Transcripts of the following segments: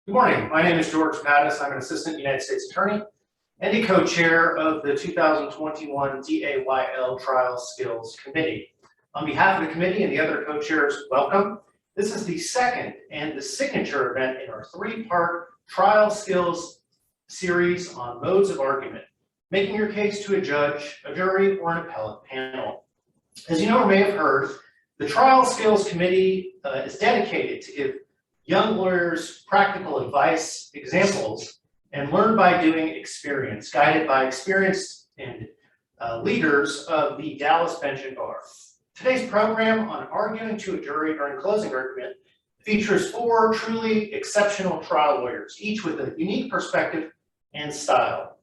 Good morning. My name is George Pattis. I'm an assistant United States attorney and a co-chair of the 2021 DAYL Trial Skills Committee. On behalf of the committee and the other co-chairs, welcome. This is the second and the signature event in our three-part trial skills series on modes of argument, making your case to a judge, a jury, or an appellate panel. As you know or may have heard, the Trial Skills Committee is dedicated to give young lawyers practical advice, examples, and learn by doing experience, guided by experienced and leaders of the Dallas bench and bar. Today's program on arguing to a jury during closing argument features four truly exceptional trial lawyers, each with a unique perspective and style.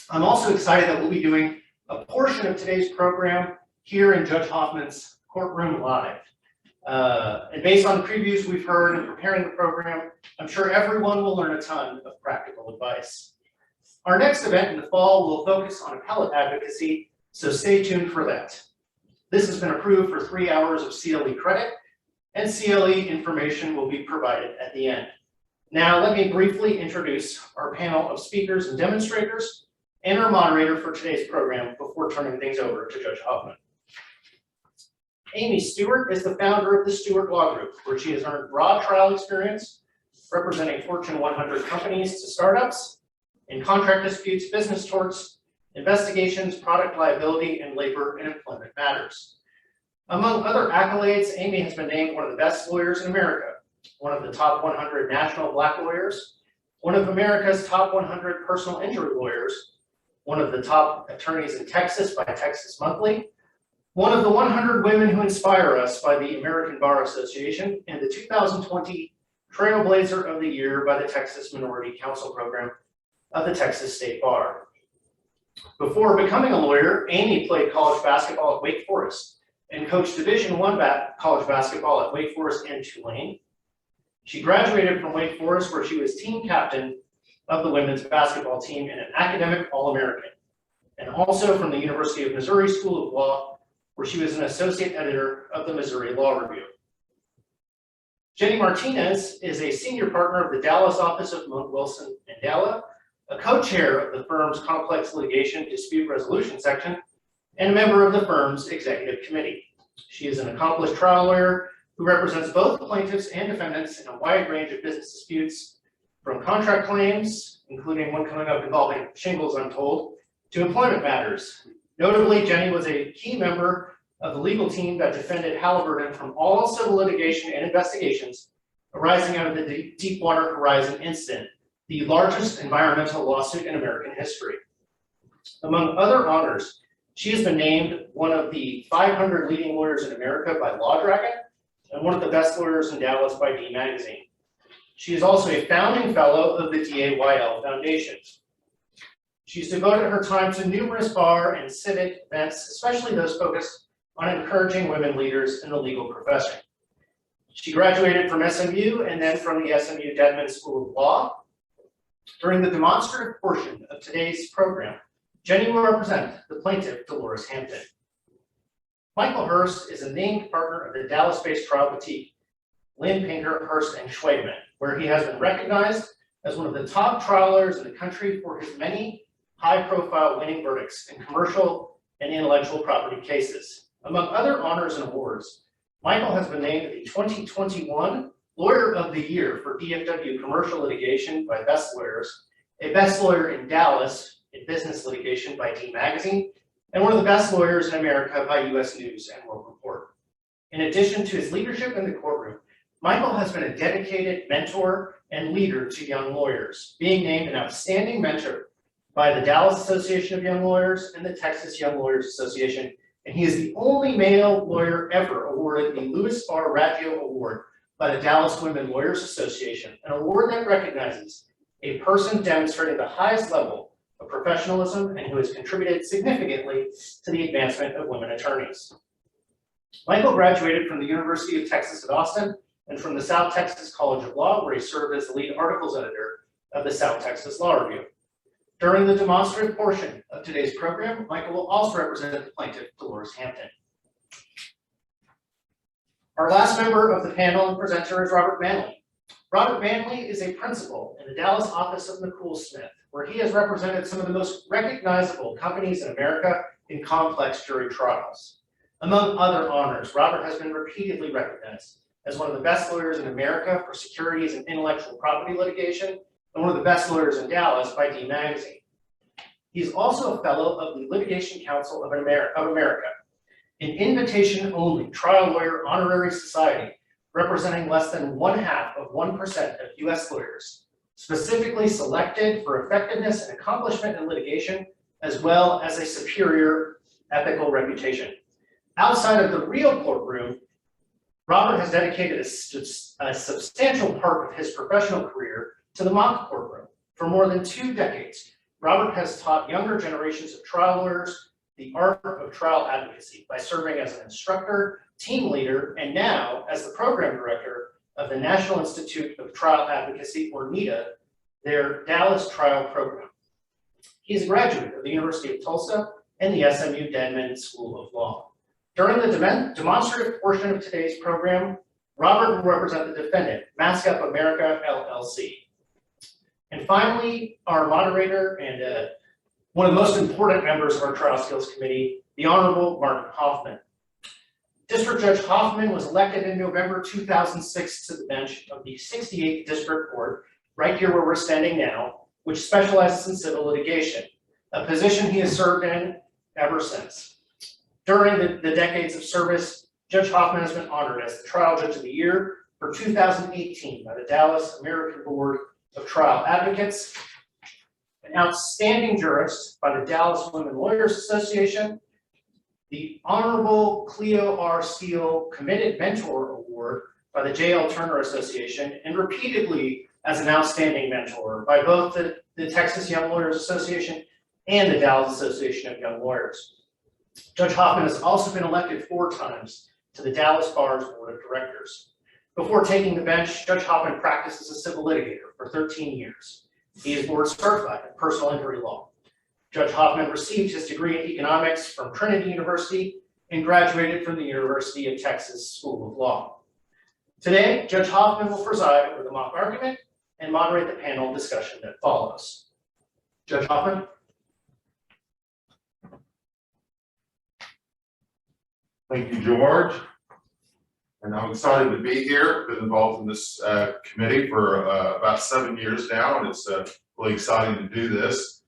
I'm also excited that we'll be doing a portion of today's program here in Judge Hoffman's courtroom live. And based on the previews we've heard in preparing the program, I'm sure everyone will learn a ton of practical advice. Our next event in the fall will focus on appellate advocacy, so stay tuned for that. This has been approved for 3 hours of CLE credit, and CLE information will be provided at the end. Now, let me briefly introduce our panel of speakers and demonstrators and our moderator for today's program before turning things over to Judge Hoffman. Amy Stewart is the founder of the Stewart Law Group, where she has earned broad trial experience representing Fortune 100 companies to startups in contract disputes, business torts, investigations, product liability, and labor and employment matters. Among other accolades, Amy has been named one of the best lawyers in America, one of the top 100 national Black lawyers, one of America's top 100 personal injury lawyers, one of the top attorneys in Texas by Texas Monthly, one of the 100 women who inspire us by the American Bar Association, and the 2020 Trailblazer of the Year by the Texas Minority Council Program of the Texas State Bar. Before becoming a lawyer, Amy played college basketball at Wake Forest and coached Division I college basketball at Wake Forest and Tulane. She graduated from Wake Forest, where she was team captain of the women's basketball team and an academic All-American, and also from the University of Missouri School of Law, where she was an associate editor of the Missouri Law Review. Jenny Martinez is a senior partner of the Dallas office of Monk, Wilson & Dalla, a co-chair of the firm's complex litigation dispute resolution section, and a member of the firm's executive committee. She is an accomplished trial lawyer who represents both plaintiffs and defendants in a wide range of business disputes, from contract claims, including one coming up involving Shingles Untold, to employment matters. Notably, Jenny was a key member of the legal team that defended Halliburton from all civil litigation and investigations arising out of the Deepwater Horizon incident, the largest environmental lawsuit in American history. Among other honors, she has been named one of the 500 leading lawyers in America by Law Dragon and one of the best lawyers in Dallas by D Magazine. She is also a founding fellow of the DAYL Foundation. She's devoted her time to numerous bar and civic events, especially those focused on encouraging women leaders in the legal profession. She graduated from SMU and then from the SMU Dedman School of Law. During the demonstrative portion of today's program, Jenny will represent the plaintiff, Dolores Hampton. Michael Hurst is a named partner of the Dallas-based trial boutique, Lynn Pinker, Hurst & Schwegman, where he has been recognized as one of the top trial lawyers in the country for his many high-profile winning verdicts in commercial and intellectual property cases. Among other honors and awards, Michael has been named the 2021 Lawyer of the Year for DFW Commercial Litigation by Best Lawyers, a Best Lawyer in Dallas in Business Litigation by D Magazine, and one of the Best Lawyers in America by U.S. News and World Report. In addition to his leadership in the courtroom, Michael has been a dedicated mentor and leader to young lawyers, being named an outstanding mentor by the Dallas Association of Young Lawyers and the Texas Young Lawyers Association, and he is the only male lawyer ever awarded the Louis R. Raggio Award by the Dallas Women Lawyers Association, an award that recognizes a person demonstrating the highest level of professionalism and who has contributed significantly to the advancement of women attorneys. Michael graduated from the University of Texas at Austin and from the South Texas College of Law, where he served as the lead articles editor of the South Texas Law Review. During the demonstrative portion of today's program, Michael will also represent the plaintiff, Dolores Hampton. Our last member of the panel and presenter is Robert Manley. Robert Manley is a principal in the Dallas office of McCool Smith, where he has represented some of the most recognizable companies in America in complex jury trials. Among other honors, Robert has been repeatedly recognized as one of the best lawyers in America for securities and intellectual property litigation, and one of the best lawyers in Dallas by D Magazine. He is also a fellow of the Litigation Council of America, an invitation-only trial lawyer honorary society representing less than 0.5% of U.S. lawyers, specifically selected for effectiveness and accomplishment in litigation, as well as a superior ethical reputation. Outside of the real courtroom, Robert has dedicated a substantial part of his professional career to the mock courtroom. For more than 2 decades, Robert has taught younger generations of trial lawyers the art of trial advocacy by serving as an instructor, team leader, and now as the program director of the National Institute of Trial Advocacy, or NITA, their Dallas trial program. He is a graduate of the University of Tulsa and the SMU Dedman School of Law. During the demonstrative portion of today's program, Robert will represent the defendant, Mask Up America, LLC. And finally, our moderator and one of the most important members of our Trial Skills Committee, the Honorable Martin Hoffman. District Judge Hoffman was elected in November 2006 to the bench of the 68th District Court, right here where we're standing now, which specializes in civil litigation, a position he has served in ever since. During the decades of service, Judge Hoffman has been honored as the Trial Judge of the Year for 2018 by the Dallas American Board of Trial Advocates, an outstanding jurist by the Dallas Women Lawyers Association, the Honorable Cleo R. Steele Committed Mentor Award by the J.L. Turner Association, and repeatedly as an outstanding mentor by both the Texas Young Lawyers Association and the Dallas Association of Young Lawyers. Judge Hoffman has also been elected 4 times to the Dallas Bar's Board of Directors. Before taking the bench, Judge Hoffman practiced as a civil litigator for 13 years. He is board certified in personal injury law. Judge Hoffman received his degree in economics from Trinity University and graduated from the University of Texas School of Law. Today, Judge Hoffman will preside over the mock argument and moderate the panel discussion that follows. Judge Hoffman. Thank you, George. And I'm excited to be here. I've been involved in this committee for about 7 years now, and it's really exciting to do this.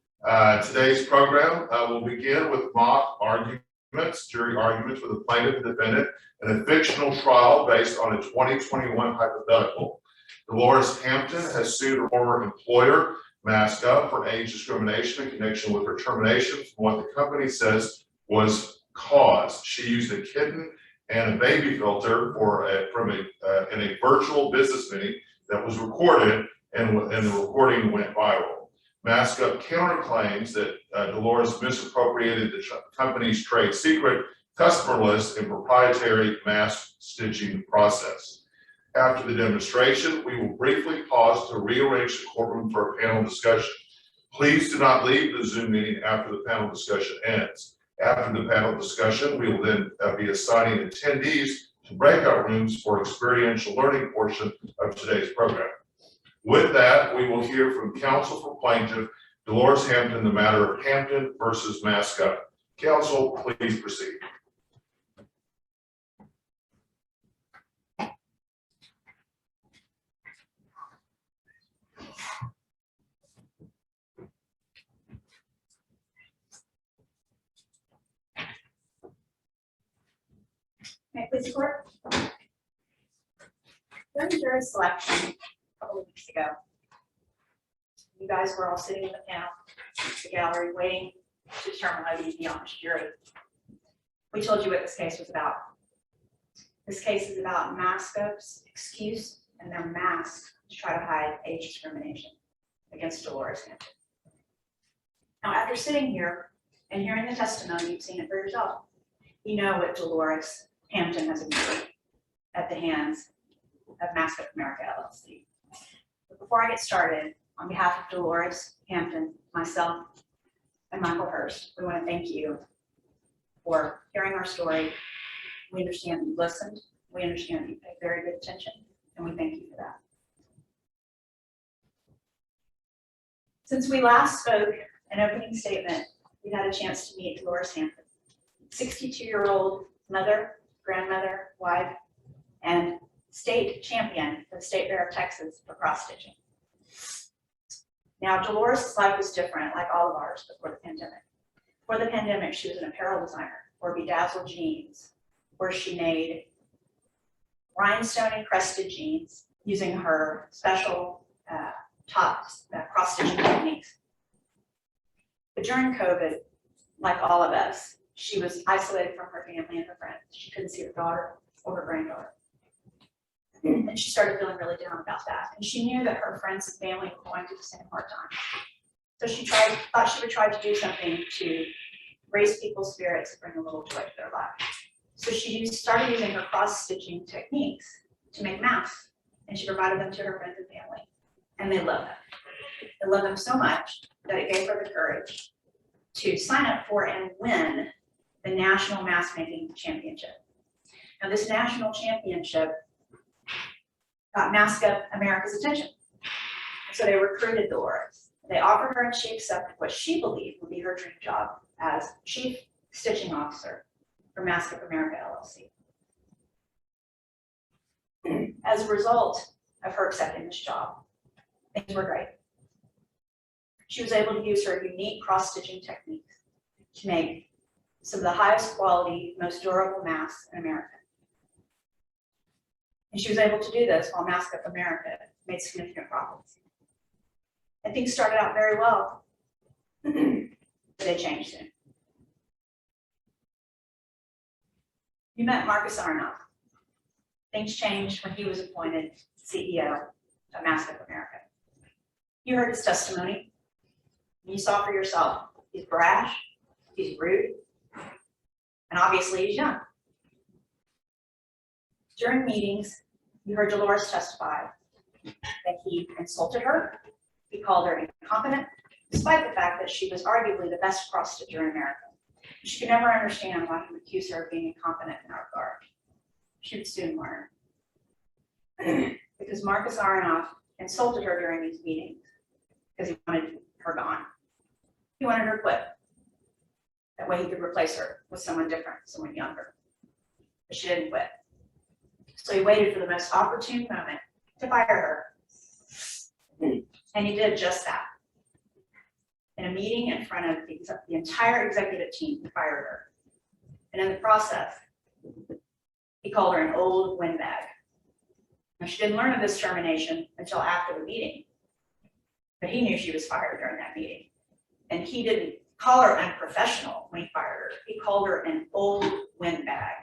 Today's program will begin with mock arguments, jury arguments with a plaintiff and defendant in a fictional trial based on a 2021 hypothetical. Dolores Hampton has sued her former employer, Mask Up, for age discrimination in connection with her termination from what the company says was caused. She used a kitten and a baby filter in a virtual business meeting that was recorded, and the recording went viral. Mask Up counterclaims that Dolores misappropriated the company's trade secret, customer list, and proprietary mask stitching process. After the demonstration, we will briefly pause to rearrange the courtroom for a panel discussion. Please do not leave the Zoom meeting after the panel discussion ends. After the panel discussion, we will then be assigning attendees to breakout rooms for experiential learning portion of today's program. With that, we will hear from counsel for plaintiff Dolores Hampton, the matter of Hampton versus Mask Up. Counsel, please proceed. May I please report? During jury selection a couple of weeks ago, you guys were all sitting in the panel, the gallery, waiting to determine whether you'd be on this jury. We told you what this case was about. This case is about Mask Up's excuse and their mask to try to hide age discrimination against Dolores Hampton. Now, after sitting here and hearing the testimony, you've seen it for yourself. You know what Dolores Hampton has endured at the hands of Mask Up America, LLC. But before I get started, on behalf of Dolores Hampton, myself, and Michael Hurst, we want to thank you for hearing our story. We understand you listened, we understand you paid very good attention, and we thank you for that. Since we last spoke, an opening statement, we've had a chance to meet Dolores Hampton, 62-year-old mother, grandmother, wife, and state champion for the State Fair of Texas for cross stitching. Now, Dolores' life was different, like all of ours, before the pandemic. Before the pandemic, she was an apparel designer for bedazzled jeans, where she made rhinestone encrusted jeans using her special top cross stitching techniques. But during COVID, like all of us, she was isolated from her family and her friends. She couldn't see her daughter or her granddaughter. And she started feeling really down about that. And she knew that her friends and family were going through the same hard time. So she thought she would try to do something to raise people's spirits and bring a little joy to their life. So she started using her cross-stitching techniques to make masks. And she provided them to her friends and family. And they loved them. They loved them so much that it gave her the courage to sign up for and win the National Mask Making Championship. Now, this national championship got Mask Up America's attention. So they recruited Dolores. They offered her and she accepted what she believed would be her dream job as Chief Stitching Officer for Mask Up America LLC. As a result of her accepting this job, things were great. She was able to use her unique cross-stitching techniques to make some of the highest quality, most durable masks in America. And she was able to do this while Mask Up America made significant profits. And things started out very well, but they changed soon. You met Marcus Arnoff. Things changed when he was appointed CEO of Mask Up America. You heard his testimony. You saw for yourself. He's brash, he's rude, and obviously he's young. During meetings, you heard Dolores testify that he insulted her, he called her incompetent, despite the fact that she was arguably the best cross stitcher in America. She could never understand why he would accuse her of being incompetent in that regard. She would soon learn. Because Marcus Aronoff insulted her during these meetings because he wanted her gone. He wanted her quit. That way he could replace her with someone different, someone younger. But she didn't quit. So he waited for the most opportune moment to fire her. And he did just that. In a meeting in front of the entire executive team, he fired her. And in the process, he called her an old windbag. Now, she didn't learn of this termination until after the meeting. But he knew she was fired during that meeting. And he didn't call her unprofessional when he fired her. He called her an old windbag.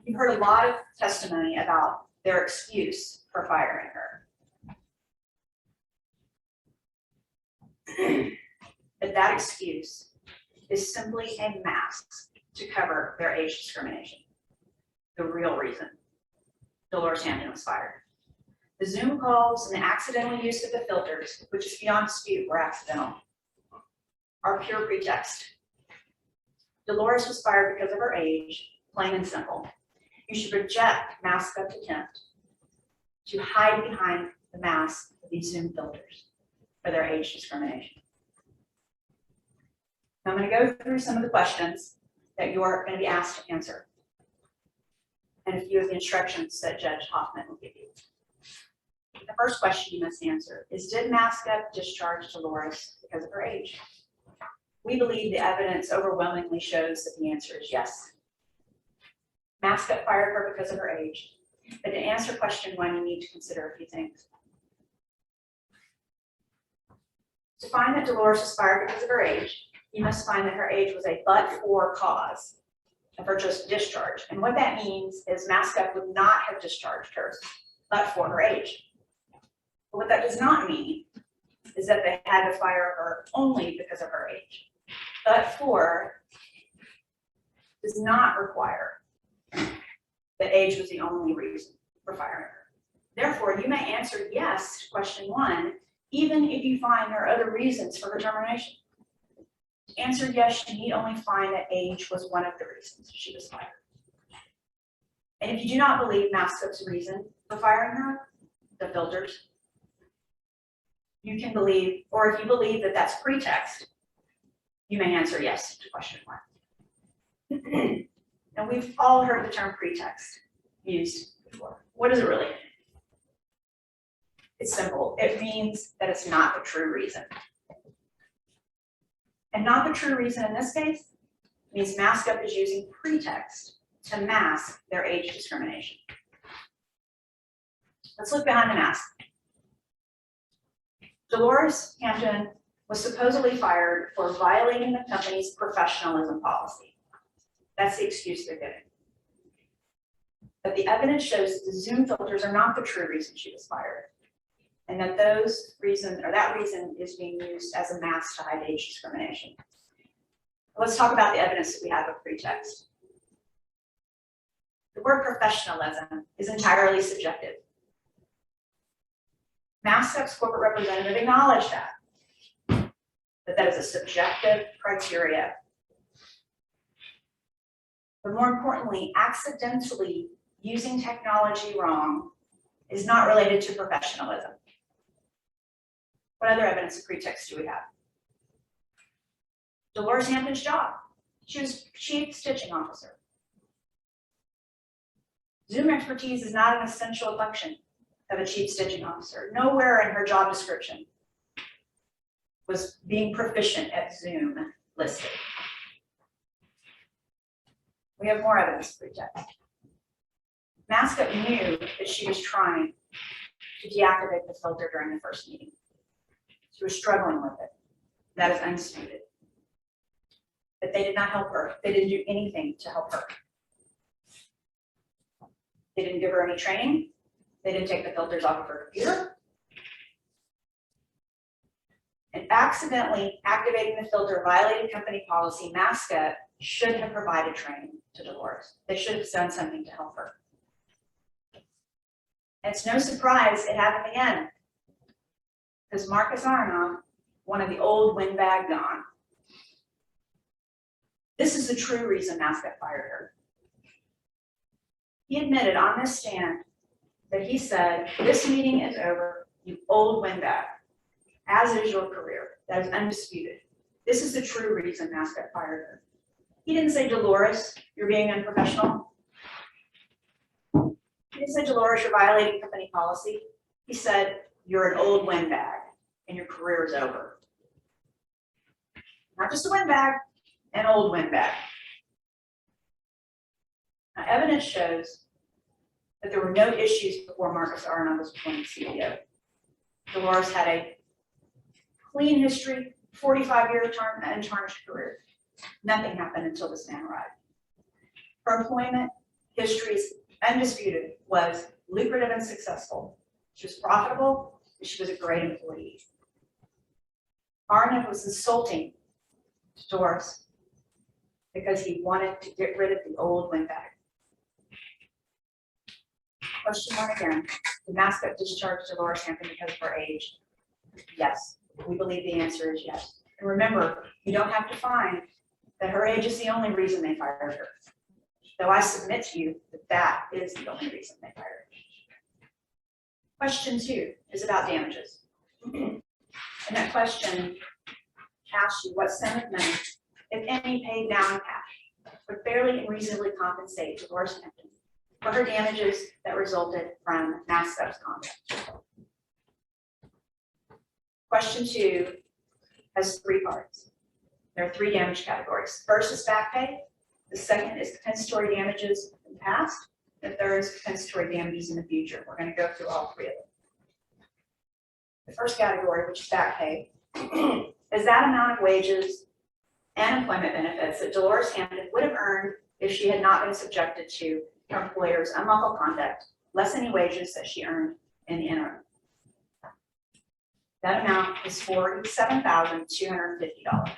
You heard a lot of testimony about their excuse for firing her. But that excuse is simply a mask to cover their age discrimination. The real reason Dolores Hampton was fired. The Zoom calls and the accidental use of the filters, which is beyond dispute were accidental, are pure pretext. Dolores was fired because of her age, plain and simple. You should reject Mask Up attempt to hide behind the mask of these Zoom filters for their age discrimination. Now I'm going to go through some of the questions that you're going to be asked to answer, and a few of the instructions that Judge Hoffman will give you. The first question you must answer is, did Mask Up discharge Dolores because of her age? We believe the evidence overwhelmingly shows that the answer is yes. Mask Up fired her because of her age, but to answer question one, you need to consider a few things. To find that Dolores was fired because of her age, you must find that her age was a but-for cause of her just discharge. And what that means is Mask Up would not have discharged her but for her age. But what that does not mean is that they had to fire her only because of her age. But for does not require that age was the only reason for firing her. Therefore, you may answer yes to question one, even if you find there are other reasons for her termination. To answer yes, you need only find that age was one of the reasons she was fired. And if you do not believe Mask Up's reason for firing her, the filters, you can believe, or if you believe that that's pretext, you may answer yes to question 1. And we've all heard the term pretext used before. What does it really mean? It's simple. It means that it's not the true reason. And not the true reason in this case means Mask Up is using pretext to mask their age discrimination. Let's look behind the mask. Dolores Hampton was supposedly fired for violating the company's professionalism policy. That's the excuse they're giving. But the evidence shows that the Zoom filters are not the true reason she was fired, and that that reason is being used as a mask to hide age discrimination. Let's talk about the evidence that we have of pretext. The word professionalism is entirely subjective. Mask Up's corporate representative acknowledged that is a subjective criteria. But more importantly, accidentally using technology wrong is not related to professionalism. What other evidence of pretext do we have? Dolores Hampton's job. She was chief stitching officer. Zoom expertise is not an essential function of a chief stitching officer. Nowhere in her job description was being proficient at Zoom listed. We have more evidence of pretext. Mask Up knew that she was trying to deactivate the filter during the first meeting. She was struggling with it. That is undisputed. But they did not help her. They didn't do anything to help her. They didn't give her any training. They didn't take the filters off of her computer. And accidentally activating the filter violated company policy. Mask Up should have provided training to Dolores. They should have done something to help her. And it's no surprise it happened again, because Marcus Aronoff wanted the old windbag gone. This is the true reason Mask Up fired her. He admitted on this stand that he said, "This meeting is over, you old windbag, as is your career." That is undisputed. This is the true reason Mask Up fired her. He didn't say, "Dolores, you're being unprofessional." He didn't say, "Dolores, you're violating company policy." He said, "You're an old windbag and your career is over." Not just a windbag, an old windbag. Now, evidence shows that there were no issues before Marcus Aronoff was appointed CEO. Dolores had a clean history, 45-year untarnished career. Nothing happened until this man arrived. Her employment history is undisputed, was lucrative and successful. She was profitable, and she was a great employee. Aronoff was insulting to Dolores because he wanted to get rid of the old windbag. Question 1 again, did Mask Up discharge Dolores Hampton because of her age? Yes, we believe the answer is yes. And remember, you don't have to find that her age is the only reason they fired her. Though I submit to you that that is the only reason they fired her. Question 2 is about damages. And that question asks you what sum of money, if any, paid now in cash, would fairly and reasonably compensate Dolores Hampton for her damages that resulted from Mask Up's conduct. Question 2 has 3 parts. There are 3 damage categories. First is back pay. The second is compensatory damages in the past. The third is compensatory damages in the future. We're going to go through all 3 of them. The first category, which is back pay, is that amount of wages and employment benefits that Dolores Hampton would have earned if she had not been subjected to her employer's unlawful conduct, less any wages that she earned in the interim. That amount is $47,250.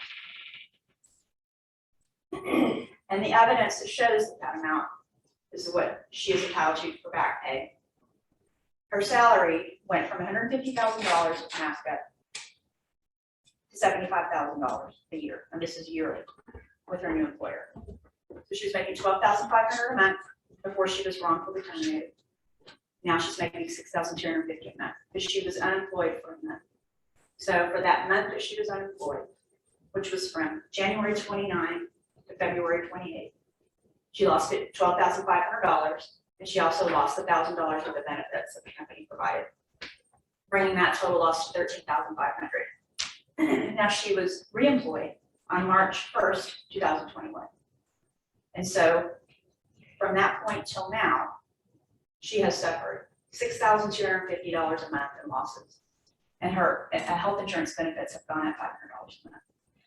And the evidence that shows that amount is what she is entitled to for back pay. Her salary went from $150,000 at Mask Up to $75,000 a year, and this is yearly with her new employer. So she was making $12,500 a month before she was wrongfully terminated. Now she's making $6,250 a month because she was unemployed for a month. So for that month that she was unemployed, which was from January 29 to February 28, she lost $12,500, and she also lost $1,000 worth of benefits that the company provided, bringing that total loss to $13,500. Now she was reemployed on March 1st, 2021. And so from that point till now, she has suffered $6,250 a month in losses. And her health insurance benefits have gone up $500 a month.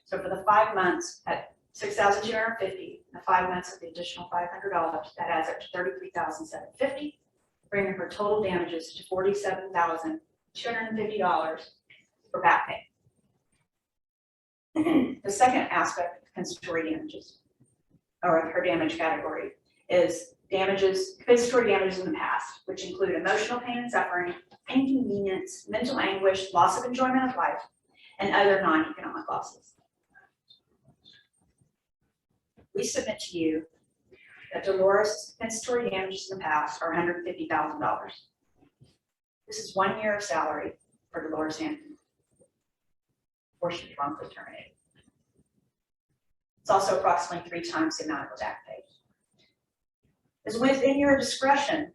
So for the 5 months at $6,250, the 5 months of the additional $500, that adds up to $33,750, bringing her total damages to $47,250 for back pay. The second aspect of compensatory damages, or her damage category, is compensatory damages in the past, which include emotional pain and suffering, inconvenience, mental anguish, loss of enjoyment of life, and other non-economic losses. We submit to you that Dolores' compensatory damages in the past are $150,000. This is 1 year of salary for Dolores Hampton, before she was wrongfully terminated. It's also approximately 3 times the amount of her back pay. It's within your discretion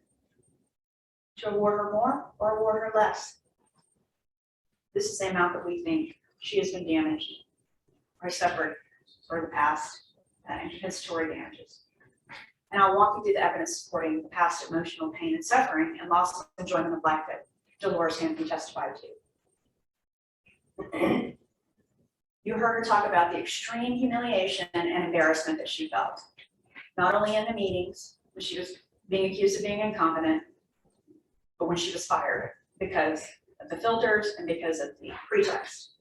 to award her more or award her less. This is the amount that we think she has been damaged or suffered for the past in compensatory damages. And I'll walk you through the evidence supporting the past emotional pain and suffering and loss of enjoyment of life that Dolores Hampton testified to. You heard her talk about the extreme humiliation and embarrassment that she felt, not only in the meetings when she was being accused of being incompetent, but when she was fired because of the filters and because of the pretext.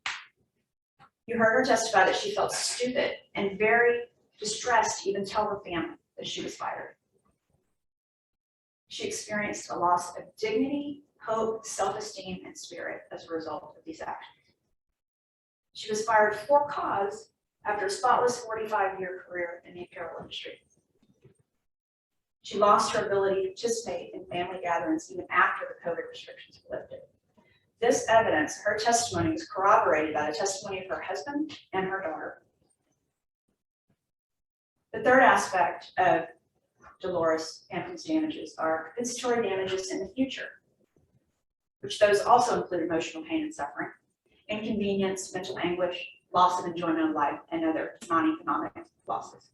You heard her testify that she felt stupid and very distressed to even tell her family that she was fired. She experienced a loss of dignity, hope, self-esteem, and spirit as a result of these actions. She was fired for cause after a spotless 45-year career in the apparel industry. She lost her ability to participate in family gatherings even after the COVID restrictions were lifted. This evidence, her testimony, was corroborated by the testimony of her husband and her daughter. The third aspect of Dolores Hampton's damages are compensatory damages in the future, which those also include emotional pain and suffering, inconvenience, mental anguish, loss of enjoyment of life, and other non-economic losses.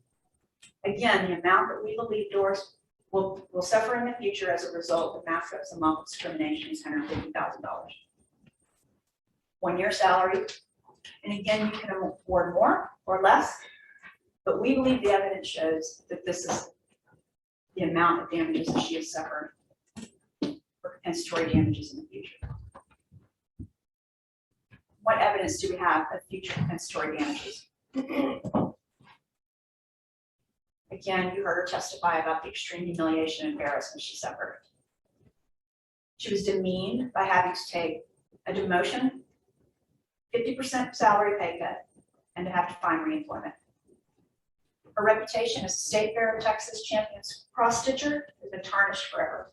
Again, the amount that we believe Doris will suffer in the future as a result of mass ups and lawful discrimination is $150,000. 1 year salary, and again, you can award more or less, but we believe the evidence shows that this is the amount of damages that she has suffered for compensatory damages in the future. What evidence do we have of future compensatory damages? Again, you heard her testify about the extreme humiliation and embarrassment she suffered. She was demeaned by having to take a demotion, 50% salary pay cut, and to have to find reemployment. Her reputation as a State Fair of Texas Champions cross-stitcher has been tarnished forever.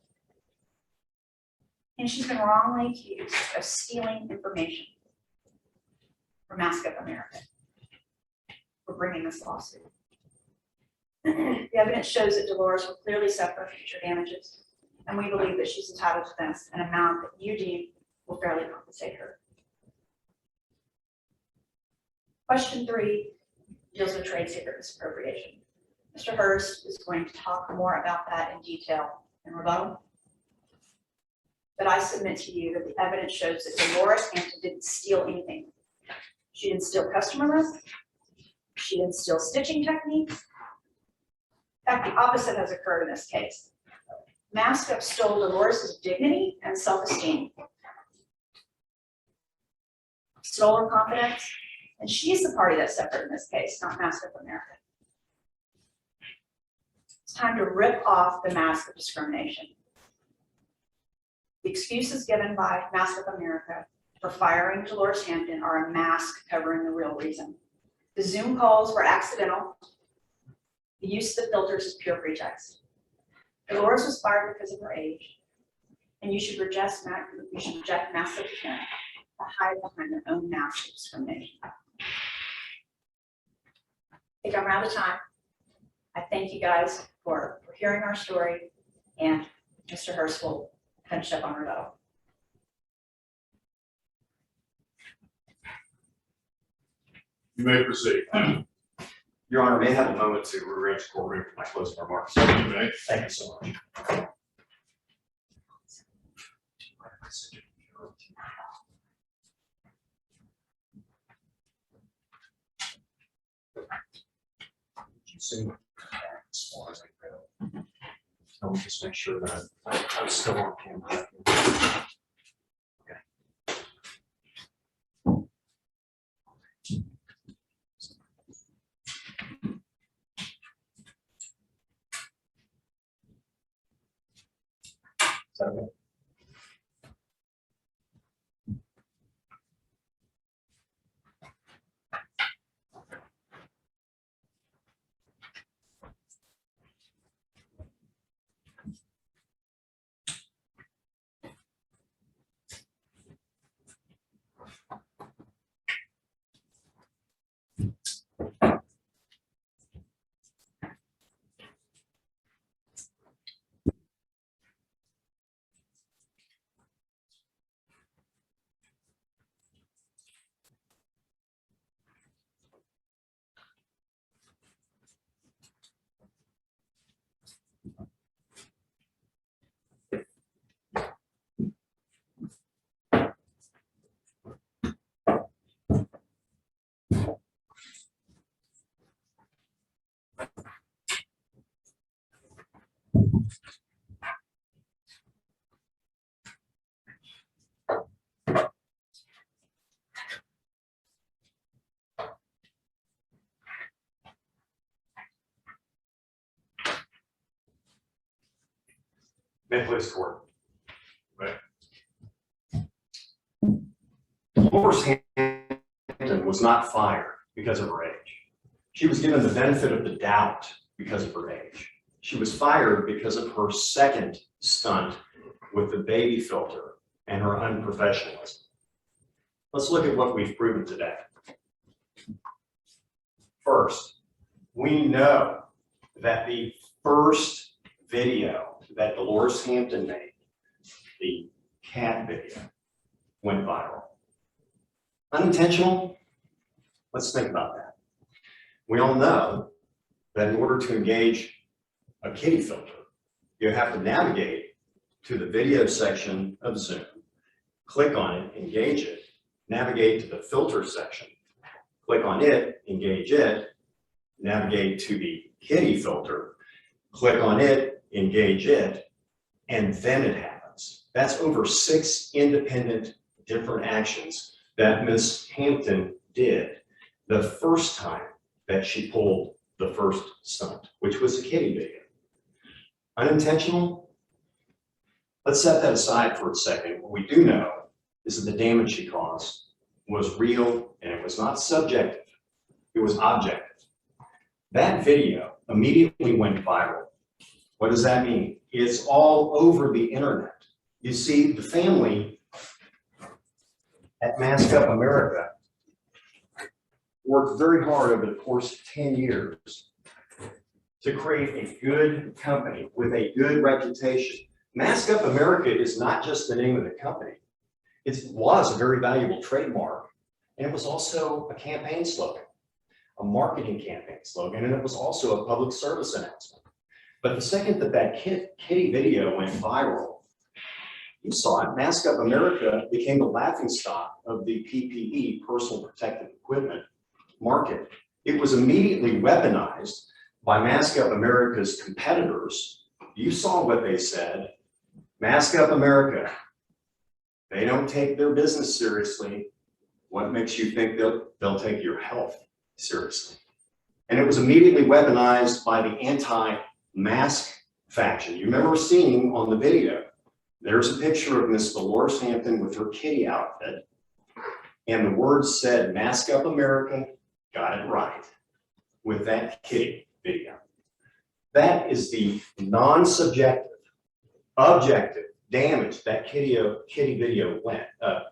And she's been wrongly accused of stealing information from Mask Up America for bringing this lawsuit. The evidence shows that Dolores will clearly suffer future damages, and we believe that she's entitled to this, an amount that you deem will fairly compensate her. Question 3 deals with trade secret misappropriation. Mr. Hurst is going to talk more about that in detail in rebuttal. But I submit to you that the evidence shows that Dolores Hampton didn't steal anything. She didn't steal customer lists. She didn't steal stitching techniques. In fact, the opposite has occurred in this case. Mask Up stole Dolores' dignity and self-esteem, stole her confidence, and she's the party that suffered in this case, not Mask Up America. It's time to rip off the mask of discrimination. The excuses given by Mask Up America for firing Dolores Hampton are a mask covering the real reason. The Zoom calls were accidental. The use of the filters is pure pretext. Dolores was fired because of her age, and you should reject Mask Up hide behind their own masks from me. I think I'm out of time. I thank you guys for hearing our story, and Mr. Hurst will finish up on rebuttal. You may proceed. Your Honor, may I have a moment to rearrange the courtroom for my closing remarks? You may. Thank you so much. Soon, as far as I go. I'll just make sure that I'm still on camera. Okay. Is that okay? May I please court? Dolores Hampton was not fired because of her age. She was given the benefit of the doubt because of her age. She was fired because of her second stunt with the baby filter and her unprofessionalism. Let's look at what we've proven today. First, we know that the first video that Dolores Hampton made, the cat video, went viral. Unintentional? Let's think about that. We all know that in order to engage a kitty filter, you have to navigate to the video section of Zoom, click on it, engage it, navigate to the filter section, click on it, engage it, navigate to the kitty filter, click on it, engage it, and then it happens. That's over 6 independent different actions that Ms. Hampton did the first time that she pulled the first stunt, which was a kitty video. Unintentional? Let's set that aside for a second. What we do know is that the damage she caused was real and it was not subjective, it was objective. That video immediately went viral. What does that mean? It's all over the internet. You see, the family at Mask Up America worked very hard over the course of 10 years to create a good company with a good reputation. Mask Up America is not just the name of the company. It was a very valuable trademark, and it was also a campaign slogan, a marketing campaign slogan, and it was also a public service announcement. But the second that that kitty video went viral, you saw it, Mask Up America became the laughingstock of the PPE, personal protective equipment market. It was immediately weaponized by Mask Up America's competitors. You saw what they said. Mask Up America, they don't take their business seriously. What makes you think they'll take your health seriously? And it was immediately weaponized by the anti-mask faction. You remember seeing on the video, there's a picture of Miss Dolores Hampton with her kitty outfit, and the words said, Mask Up America got it right with that kitty video. That is the non-subjective, objective damage that kitty video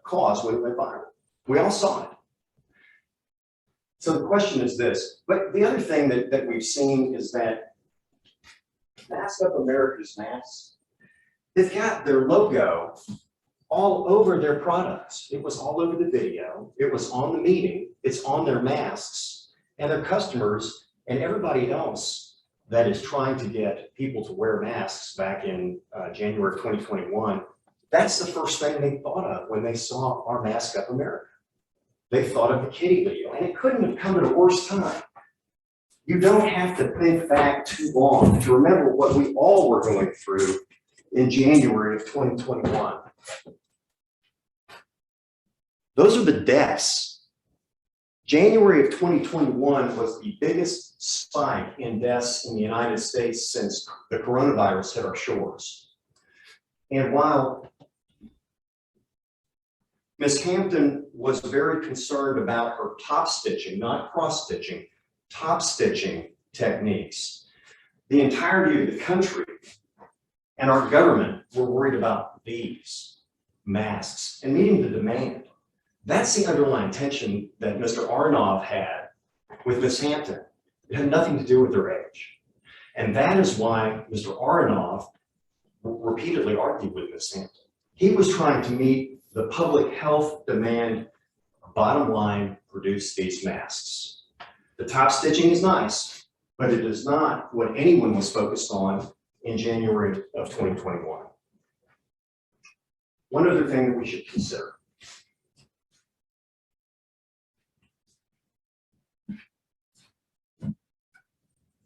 caused when it went viral. We all saw it. So the question is this, but the other thing that we've seen is that Mask Up America's masks, they've got their logo all over their products. It was all over the video. It was on the meeting. It's on their masks, and their customers and everybody else that is trying to get people to wear masks back in January of 2021. That's the first thing they thought of when they saw our Mask Up America. They thought of the kitty video, and it couldn't have come at a worse time. You don't have to think back too long to remember what we all were going through in January of 2021. Those are the deaths. January of 2021 was the biggest spike in deaths in the United States since the coronavirus hit our shores. And while Ms. Hampton was very concerned about her top stitching, not cross stitching, top stitching techniques, the entirety of the country and our government were worried about these masks and meeting the demand. That's the underlying tension that Mr. Aronoff had with Ms. Hampton. It had nothing to do with her age. And that is why Mr. Aronoff repeatedly argued with Ms. Hampton. He was trying to meet the public health demand, bottom line, produce these masks. The top stitching is nice, but it is not what anyone was focused on in January of 2021. One other thing that we should consider.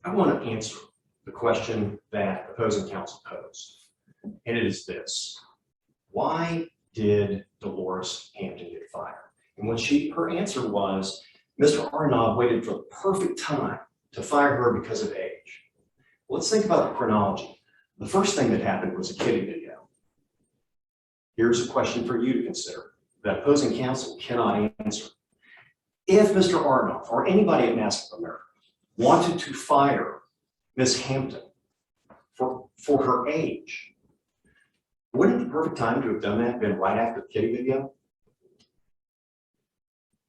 I want to answer the question that opposing counsel posed, and it is this: why did Dolores Hampton get fired? And what her answer was, Mr. Aronoff waited for the perfect time to fire her because of age. Let's think about the chronology. The first thing that happened was a kitty video. Here's a question for you to consider that opposing counsel cannot answer. If Mr. Aronoff or anybody at Mask Up America wanted to fire Ms. Hampton for her age, wouldn't the perfect time to have done that been right after the kitty video?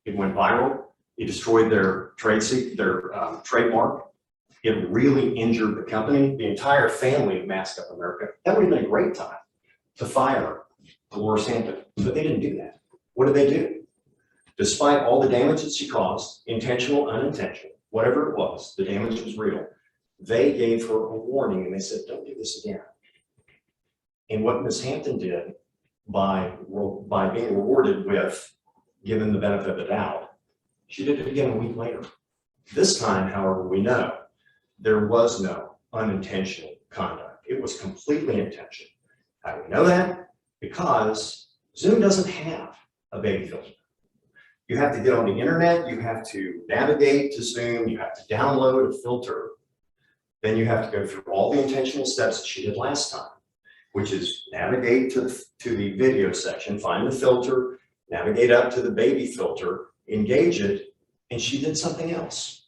It went viral. It destroyed their trademark. It really injured the company, the entire family of Mask Up America. That would have been a great time to fire Dolores Hampton, but they didn't do that. What did they do? Despite all the damage that she caused, intentional, unintentional, whatever it was, the damage was real. They gave her a warning and they said, don't do this again. And what Ms. Hampton did by being rewarded with, given the benefit of the doubt, she did it again a week later. This time, however, we know there was no unintentional conduct. It was completely intentional. How do we know that? Because Zoom doesn't have a baby filter. You have to get on the internet, you have to navigate to Zoom, you have to download a filter. Then you have to go through all the intentional steps that she did last time, which is navigate to the video section, find the filter, navigate up to the baby filter, engage it, and she did something else.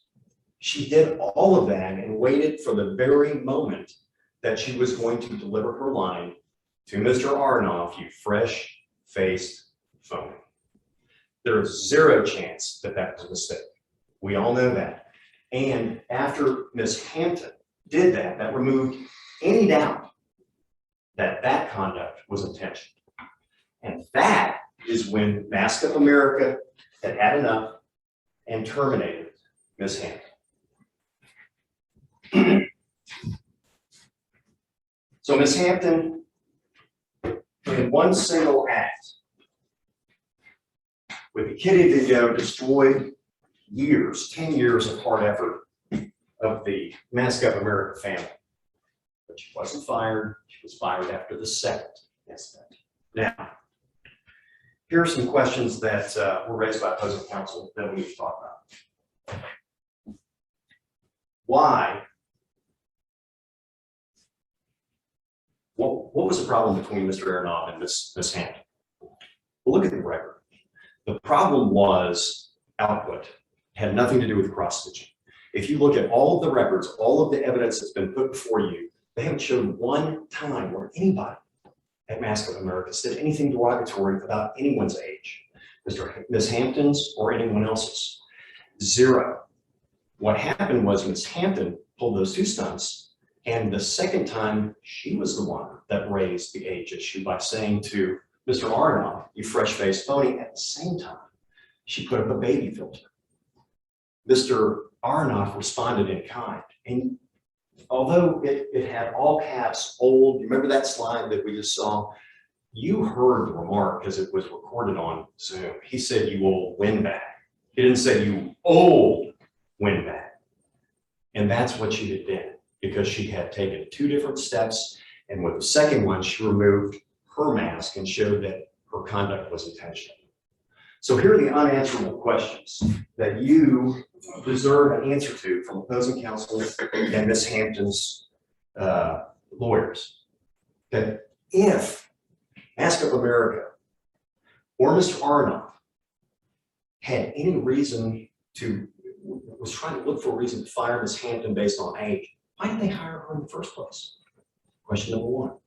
She did all of that and waited for the very moment that she was going to deliver her line to Mr. Aronoff, you fresh-faced phony. There is zero chance that that was a mistake. We all know that. And after Ms. Hampton did that, that removed any doubt that that conduct was intentional. And that is when Mask Up America had had enough and terminated Ms. Hampton. So Ms. Hampton, in one single act, with the kitty video, destroyed years, 10 years of hard effort of the Mask Up America family. But she wasn't fired. She was fired after the second incident. Now, here are some questions that were raised by opposing counsel that we need to talk about. Why? What was the problem between Mr. Aronoff and Ms. Hampton? Well, look at the record. The problem was output. It had nothing to do with cross-stitching. If you look at all of the records, all of the evidence that's been put before you, they haven't shown one time where anybody at Mask of America said anything derogatory about anyone's age, Ms. Hampton's or anyone else's. Zero. What happened was Ms. Hampton pulled those two stunts, and the second time, she was the one that raised the age issue by saying to Mr. Aronoff, "You fresh-faced phony." At the same time, she put up a baby filter. Mr. Aronoff responded in kind, and although it had all caps, old, remember that slide that we just saw? You heard the remark because it was recorded on Zoom. He said, "You old windbag." He didn't say, "You old windbag." And that's what she had been, because she had taken two different steps. And with the second one, she removed her mask and showed that her conduct was intentional. So here are the unanswerable questions that you deserve an answer to from opposing counsel and Ms. Hampton's lawyers. That if Mask of America or Mr. Aronoff had any reason was trying to look for a reason to fire Ms. Hampton based on age, why didn't they hire her in the first place? Question number one.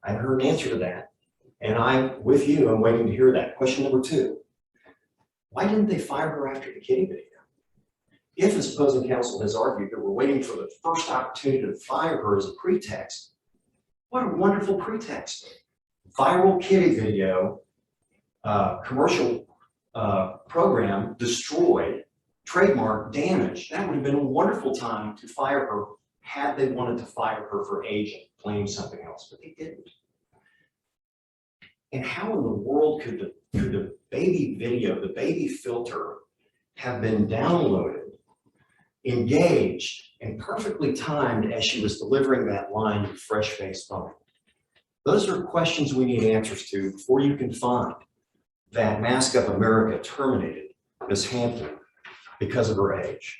I haven't heard an answer to that. And I'm with you, I'm waiting to hear that. Question number two. Why didn't they fire her after the kitty video? If, as opposing counsel has argued, that we're waiting for the first opportunity to fire her as a pretext, what a wonderful pretext. Viral kitty video, commercial program destroyed, trademark damaged. That would have been a wonderful time to fire her had they wanted to fire her for age and claim something else, but they didn't. And how in the world could the baby video, the baby filter, have been downloaded, engaged, and perfectly timed as she was delivering that line of fresh-faced phony? Those are questions we need answers to before you can find that Mask of America terminated Ms. Hampton because of her age.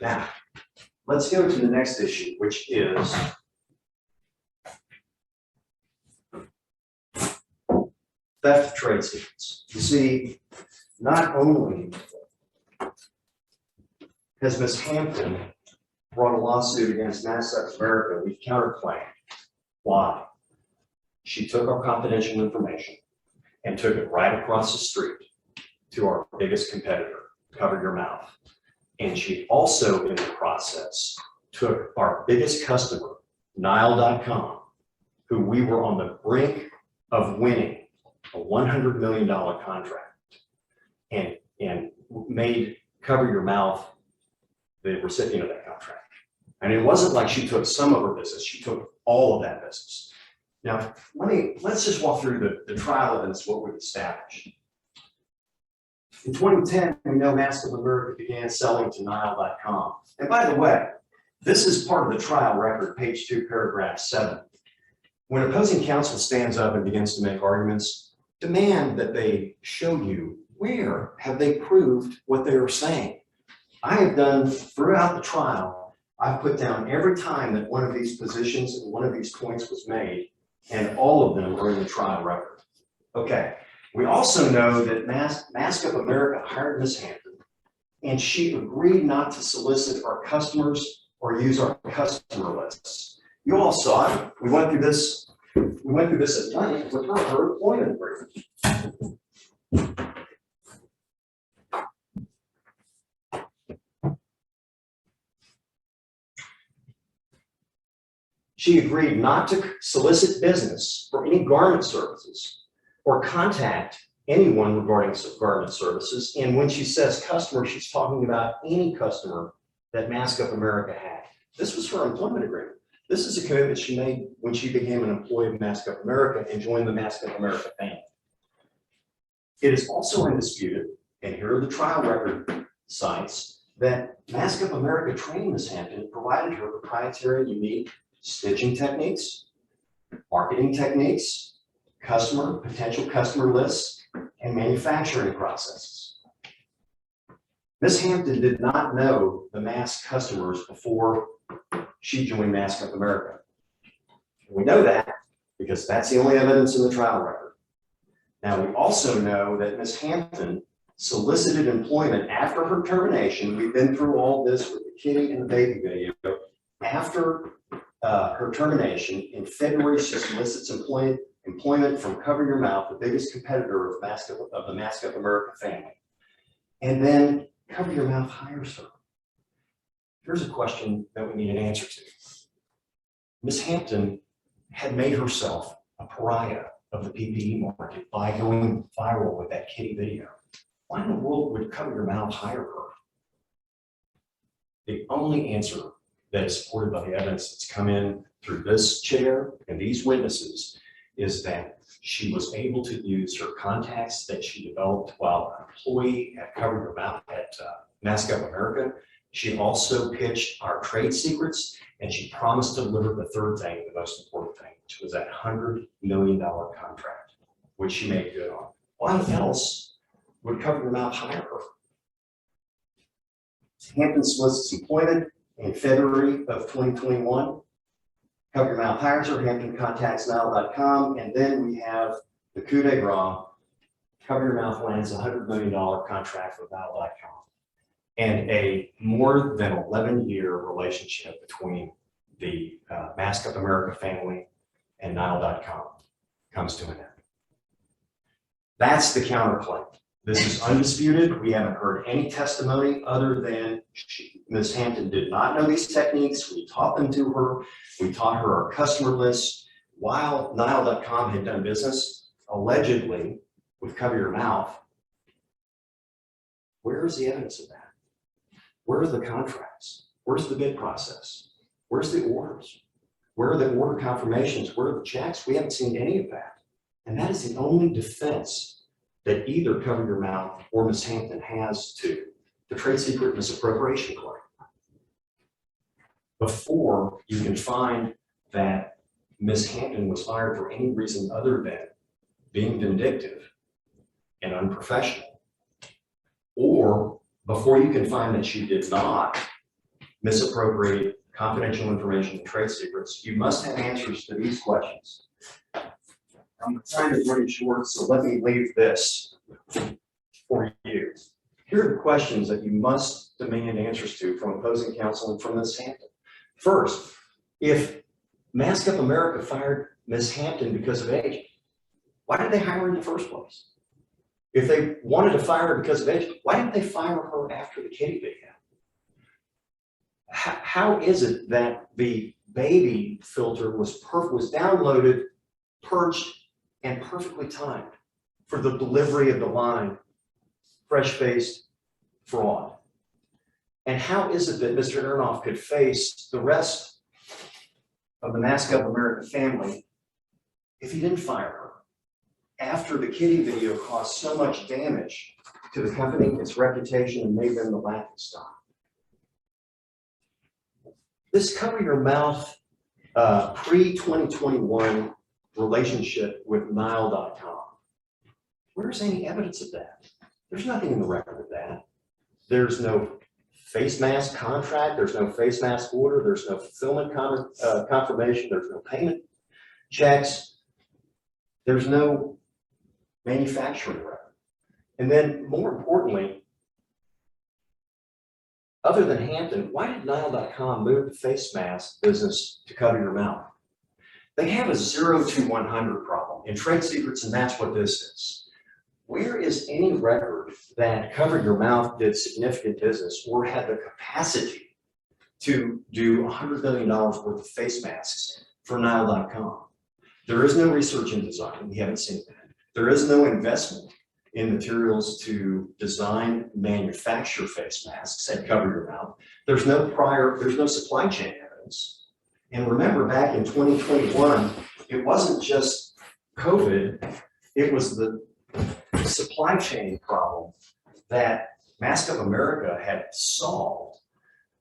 Now, let's go to the next issue, which is theft of trade secrets. You see, not only has Ms. Hampton brought a lawsuit against Mask of America, we've counterclaimed. Why? She took our confidential information and took it right across the street to our biggest competitor, Cover Your Mouth. And she also, in the process, took our biggest customer, DAYL.com, who we were on the brink of winning a $100 million contract, and made Cover Your Mouth the recipient of that contract. And it wasn't like she took some of her business, she took all of that business. Now, let's just walk through the trial evidence, what we've established. In 2010, we know Mask of America began selling to DAYL.com. And by the way, this is part of the trial record, page 2, paragraph 7. When opposing counsel stands up and begins to make arguments, demand that they show you where have they proved what they are saying. I have done throughout the trial, I've put down every time that one of these positions and one of these points was made, and all of them are in the trial record. Okay, we also know that Mask of America hired Ms. Hampton, and she agreed not to solicit our customers or use our customer lists. You all saw it. We went through this at length with her employment agreement. She agreed not to solicit business for any garment services or contact anyone regarding garment services. And when she says customer, she's talking about any customer that Mask of America had. This was her employment agreement. This is a commitment she made when she became an employee of Mask of America and joined the Mask of America family. It is also undisputed, and here are the trial record sites, that Mask of America trained Ms. Hampton, provided her proprietary, unique stitching techniques, marketing techniques, potential customer lists, and manufacturing processes. Ms. Hampton did not know the mask customers before she joined Mask of America. We know that because that's the only evidence in the trial record. Now, we also know that Ms. Hampton solicited employment after her termination. We've been through all this with the kitty and the baby video. After her termination in February, she solicits employment employment from Cover Your Mouth, the biggest competitor of the Mask Up America family. And then Cover Your Mouth hires her. Here's a question that we need an answer to. Ms. Hampton had made herself a pariah of the PPE market by going viral with that kitty video. Why in the world would Cover Your Mouth hire her? The only answer that is supported by the evidence that's come in through this chair and these witnesses is that she was able to use her contacts that she developed while an employee at Cover Your Mouth at Mask Up America. She also pitched our trade secrets, and she promised to deliver the third thing, the most important thing, which was that $100 million contract, which she made good on. Why else would Cover Your Mouth hire her? Hampton solicits employment in February of 2021. Cover Your Mouth hires her, Hampton contacts DAYL.com, and then we have the coup de grace. Cover Your Mouth lands a $100 million contract for DAYL.com. And a more than 11-year relationship between the Mask Up America family and DAYL.com comes to an end. That's the counterclaim. This is undisputed. We haven't heard any testimony other than Ms. Hampton did not know these techniques. We taught them to her. We taught her our customer list while DAYL.com had done business, allegedly, with Cover Your Mouth. Where is the evidence of that? Where are the contracts? Where's the bid process? Where's the orders? Where are the order confirmations? Where are the checks? We haven't seen any of that. And that is the only defense that either Cover Your Mouth or Ms. Hampton has to the trade secret misappropriation claim. Before you can find that Ms. Hampton was fired for any reason other than being vindictive and unprofessional, or before you can find that she did not misappropriate confidential information and trade secrets, you must have answers to these questions. I'm trying to run it short, so let me leave this for you. Here are the questions that you must demand answers to from opposing counsel and from Ms. Hampton. First, if Mask Up America fired Ms. Hampton because of age, why did they hire her in the first place? If they wanted to fire her because of age, why didn't they fire her after the kitty video? How is it that the baby filter was downloaded, purged, and perfectly timed for the delivery of the line, fresh-faced fraud? And how is it that Mr. Aronoff could face the rest of the Mask Up America family if he didn't fire her after the kitty video caused so much damage to the company, its reputation, and made them the laughing stock? This Cover Your Mouth pre-2021 relationship with DAYL.com, where's any evidence of that? There's nothing in the record of that. There's no face mask contract, there's no face mask order, there's no fulfillment confirmation, there's no payment checks, there's no manufacturing record. And then more importantly, other than Hampton, why did DAYL.com move the face mask business to Cover Your Mouth? They have a 0 to 100 problem in trade secrets, and that's what this is. Where is any record that Cover Your Mouth did significant business or had the capacity to do $100 million worth of face masks for DAYL.com? There is no research and design. We haven't seen that. There is no investment in materials to design, manufacture face masks at Cover Your Mouth. There's no supply chain evidence. And remember, back in 2021, it wasn't just COVID, it was the supply chain problem that Mask Up America had solved.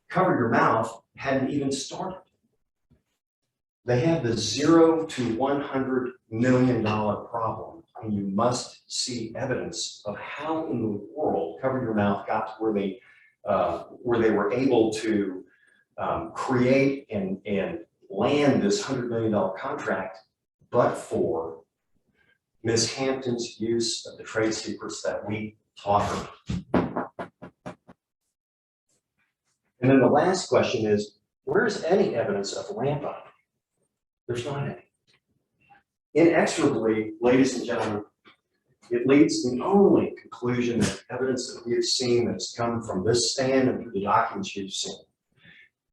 Cover Your Mouth hadn't even started. They had the 0 to $100 million problem, and you must see evidence of how in the world Cover Your Mouth got to where they were able to create and land this $100 million contract, but for Ms. Hampton's use of the trade secrets that we taught her. And then the last question is, where's any evidence of ramp up? There's not any. Inexorably, ladies and gentlemen, it leads to the only conclusion that evidence that we have seen that has come from this stand and through the documents you've seen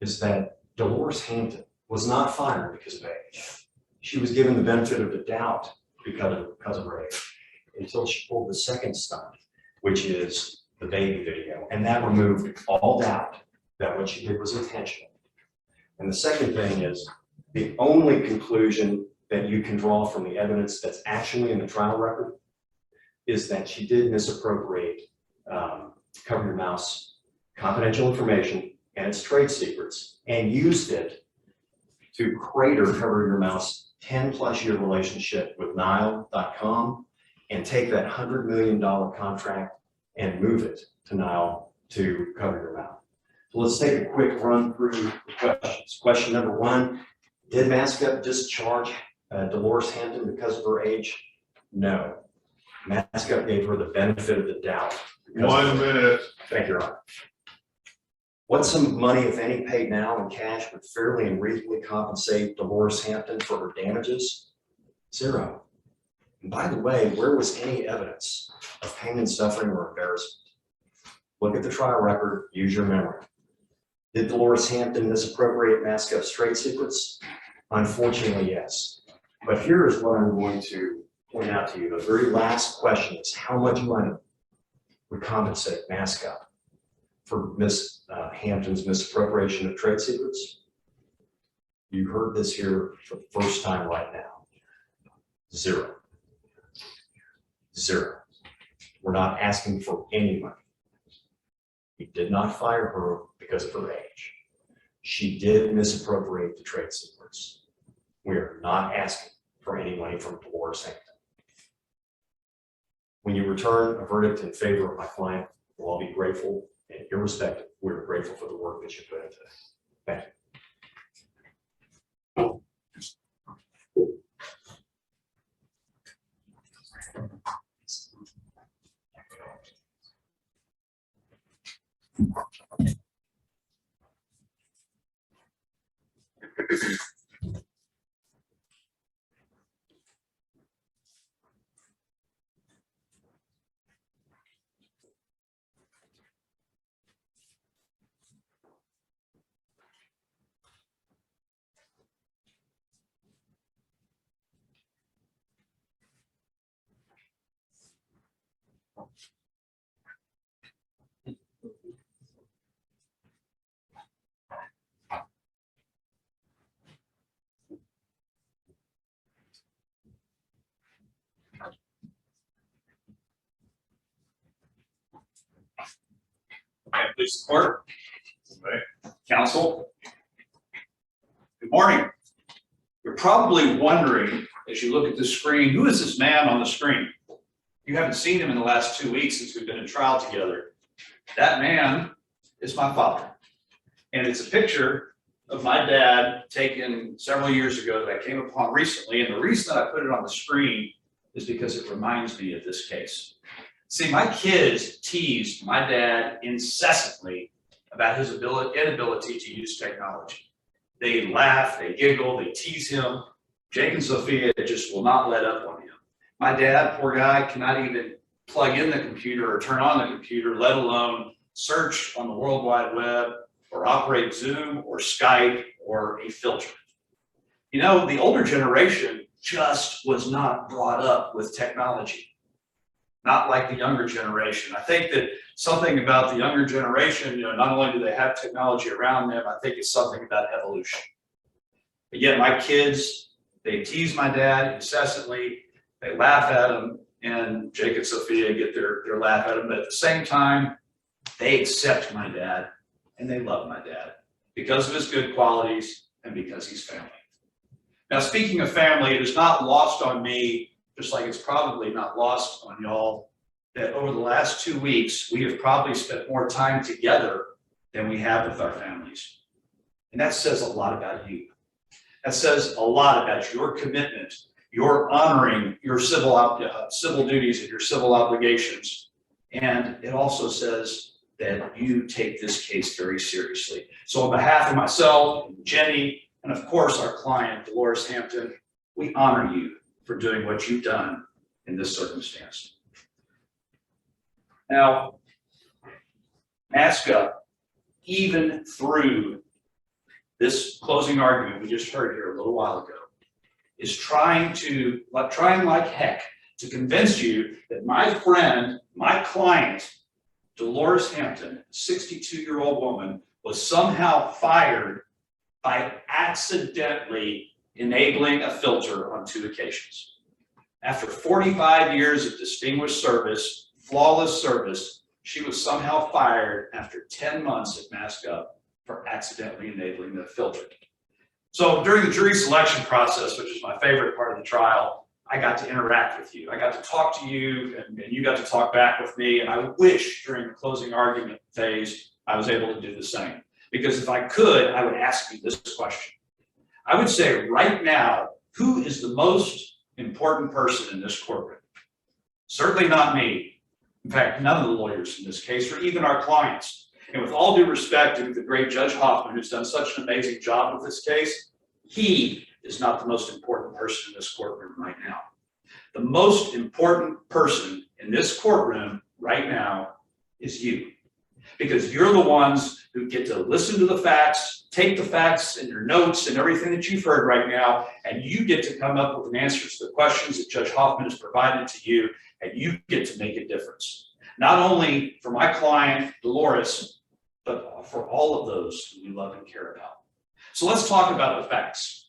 is that Dolores Hampton was not fired because of age. She was given the benefit of the doubt because of her age until she pulled the second stunt, which is the baby video. And that removed all doubt that what she did was intentional. And the second thing is the only conclusion that you can draw from the evidence that's actually in the trial record is that she did misappropriate Cover Your Mouse confidential information and its trade secrets and used it to crater Cover Your Mouse 10+ year relationship with DAYL.com and take that $100 million contract and move it to DAYL to Cover Your Mouth. So let's take a quick run through the questions. Question number one, did Maskup discharge Dolores Hampton because of her age? No. Maskup gave her the benefit of the doubt. 1 minute. Thank you, Your Honor. What sum of money, if any, paid now in cash would fairly and reasonably compensate Dolores Hampton for her damages? Zero. And by the way, where was any evidence of pain and suffering or embarrassment? Look at the trial record, use your memory. Did Dolores Hampton misappropriate Maskup's trade secrets? Unfortunately, yes. But here is what I'm going to point out to you. The very last question is how much money would compensate Maskup for Miss Hampton's misappropriation of trade secrets? You heard this here for the first time right now. Zero. Zero. We're not asking for any money. We did not fire her because of her age. She did misappropriate the trade secrets. We are not asking for any money from Dolores Hampton. When you return a verdict in favor of my client, we'll all be grateful, and irrespective, we're grateful for the work that you put into it. Thank you. Please support. Counsel. Good morning. You're probably wondering, as you look at the screen, who is this man on the screen? You haven't seen him in the last 2 weeks since we've been in trial together. That man is my father. And it's a picture of my dad taken several years ago that I came upon recently. And the reason that I put it on the screen is because it reminds me of this case. See, my kids teased my dad incessantly about his inability to use technology. They laugh, they giggle, they tease him. Jake and Sophia just will not let up on him. My dad, poor guy, cannot even plug in the computer or turn on the computer, let alone search on the World Wide Web or operate Zoom or Skype or a filter. You know, the older generation just was not brought up with technology. Not like the younger generation. I think that something about the younger generation, not only do they have technology around them, I think it's something about evolution. But yet my kids, they tease my dad incessantly, they laugh at him, and Jake and Sophia get their laugh at him, but at the same time, they accept my dad and they love my dad because of his good qualities and because he's family. Now, speaking of family, it is not lost on me, just like it's probably not lost on y'all, that over the last 2 weeks, we have probably spent more time together than we have with our families. And that says a lot about you. That says a lot about your commitment, your honoring your civil duties and your civil obligations. And it also says that you take this case very seriously. So on behalf of myself, and Jenny, and of course our client, Dolores Hampton, we honor you for doing what you've done in this circumstance. Now, mask up, even through this closing argument we just heard here a little while ago, is trying like heck to convince you that my friend, my client, Dolores Hampton, 62-year-old woman, was somehow fired by accidentally enabling a filter on 2 occasions. After 45 years of distinguished service, flawless service, she was somehow fired after 10 months at Mask Up for accidentally enabling the filter. So during the jury selection process, which is my favorite part of the trial, I got to interact with you. I got to talk to you, and you got to talk back with me. And I wish during the closing argument phase, I was able to do the same. Because if I could, I would ask you this question. I would say right now, who is the most important person in this courtroom? Certainly not me. In fact, none of the lawyers in this case, or even our clients. And with all due respect to the great Judge Hoffman, who's done such an amazing job with this case, he is not the most important person in this courtroom right now. The most important person in this courtroom right now is you. Because you're the ones who get to listen to the facts, take the facts and your notes and everything that you've heard right now, and you get to come up with an answer to the questions that Judge Hoffman has provided to you, and you get to make a difference. Not only for my client, Dolores, but for all of those who we love and care about. So let's talk about the facts.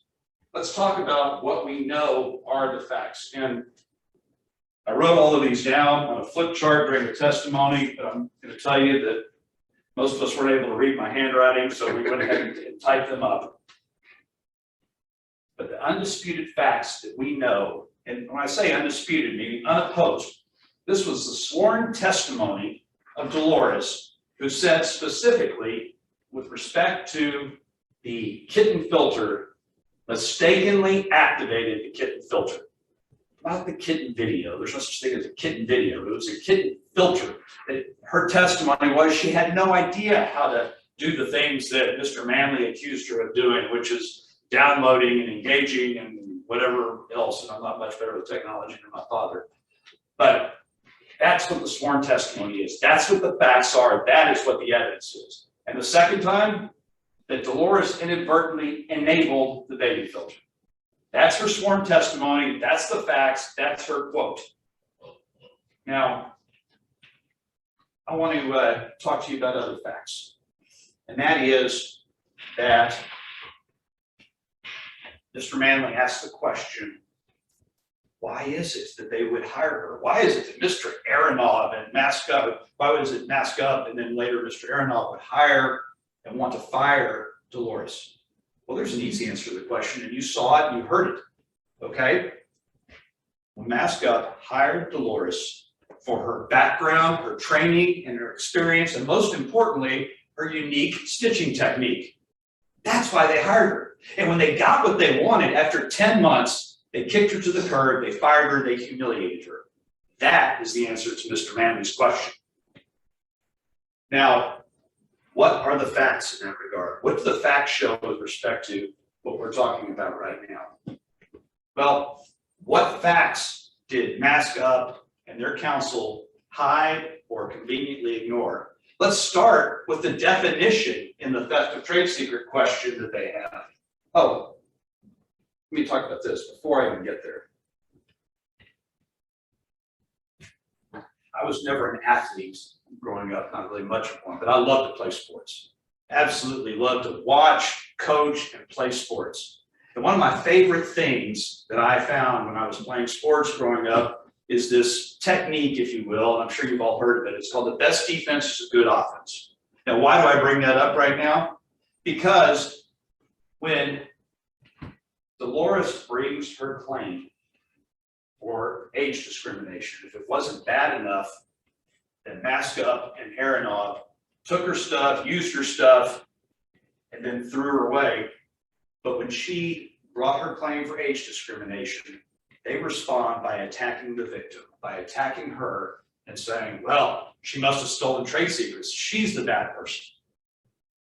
Let's talk about what we know are the facts. And I wrote all of these down on a flip chart during the testimony, but I'm going to tell you that most of us weren't able to read my handwriting, so we went ahead and typed them up. But the undisputed facts that we know, and when I say undisputed, meaning unopposed, this was the sworn testimony of Dolores, who said specifically with respect to the kitten filter, mistakenly activated the kitten filter. Not the kitten video. There's no such thing as a kitten video. It was a kitten filter. Her testimony was she had no idea how to do the things that Mr. Manley accused her of doing, which is downloading and engaging and whatever else. And I'm not much better with technology than my father. But that's what the sworn testimony is. That's what the facts are. That is what the evidence is. And the second time, that Dolores inadvertently enabled the baby filter. That's her sworn testimony. That's the facts. That's her quote. Now, I want to talk to you about other facts. And that is that Mr. Manley asked the question, why is it that they would hire her? Why is it that Mr. Aronov and Mask Up, why was it Mask Up and then later Mr. Aronov would hire and want to fire Dolores? Well, there's an easy answer to the question, and you saw it and you heard it, okay? When Mask Up hired Dolores for her background, her training, and her experience, and most importantly, her unique stitching technique. That's why they hired her. And when they got what they wanted, after 10 months, they kicked her to the curb, they fired her, they humiliated her. That is the answer to Mr. Manley's question. Now, what are the facts in that regard? What do the facts show with respect to what we're talking about right now? Well, what facts did Mask Up and their counsel hide or conveniently ignore? Let's start with the definition in the theft of trade secret question that they have. Oh, let me talk about this before I even get there. I was never an athlete growing up, not really much of one, but I love to play sports. Absolutely love to watch, coach, and play sports. And one of my favorite things that I found when I was playing sports growing up is this technique, if you will, and I'm sure you've all heard of it. It's called the best defense is a good offense. Now, why do I bring that up right now? Because when Dolores brings her claim for age discrimination, if it wasn't bad enough, then Mask Up and Aronov took her stuff, used her stuff, and then threw her away. But when she brought her claim for age discrimination, they respond by attacking the victim, by attacking her and saying, well, she must have stolen trade secrets. She's the bad person.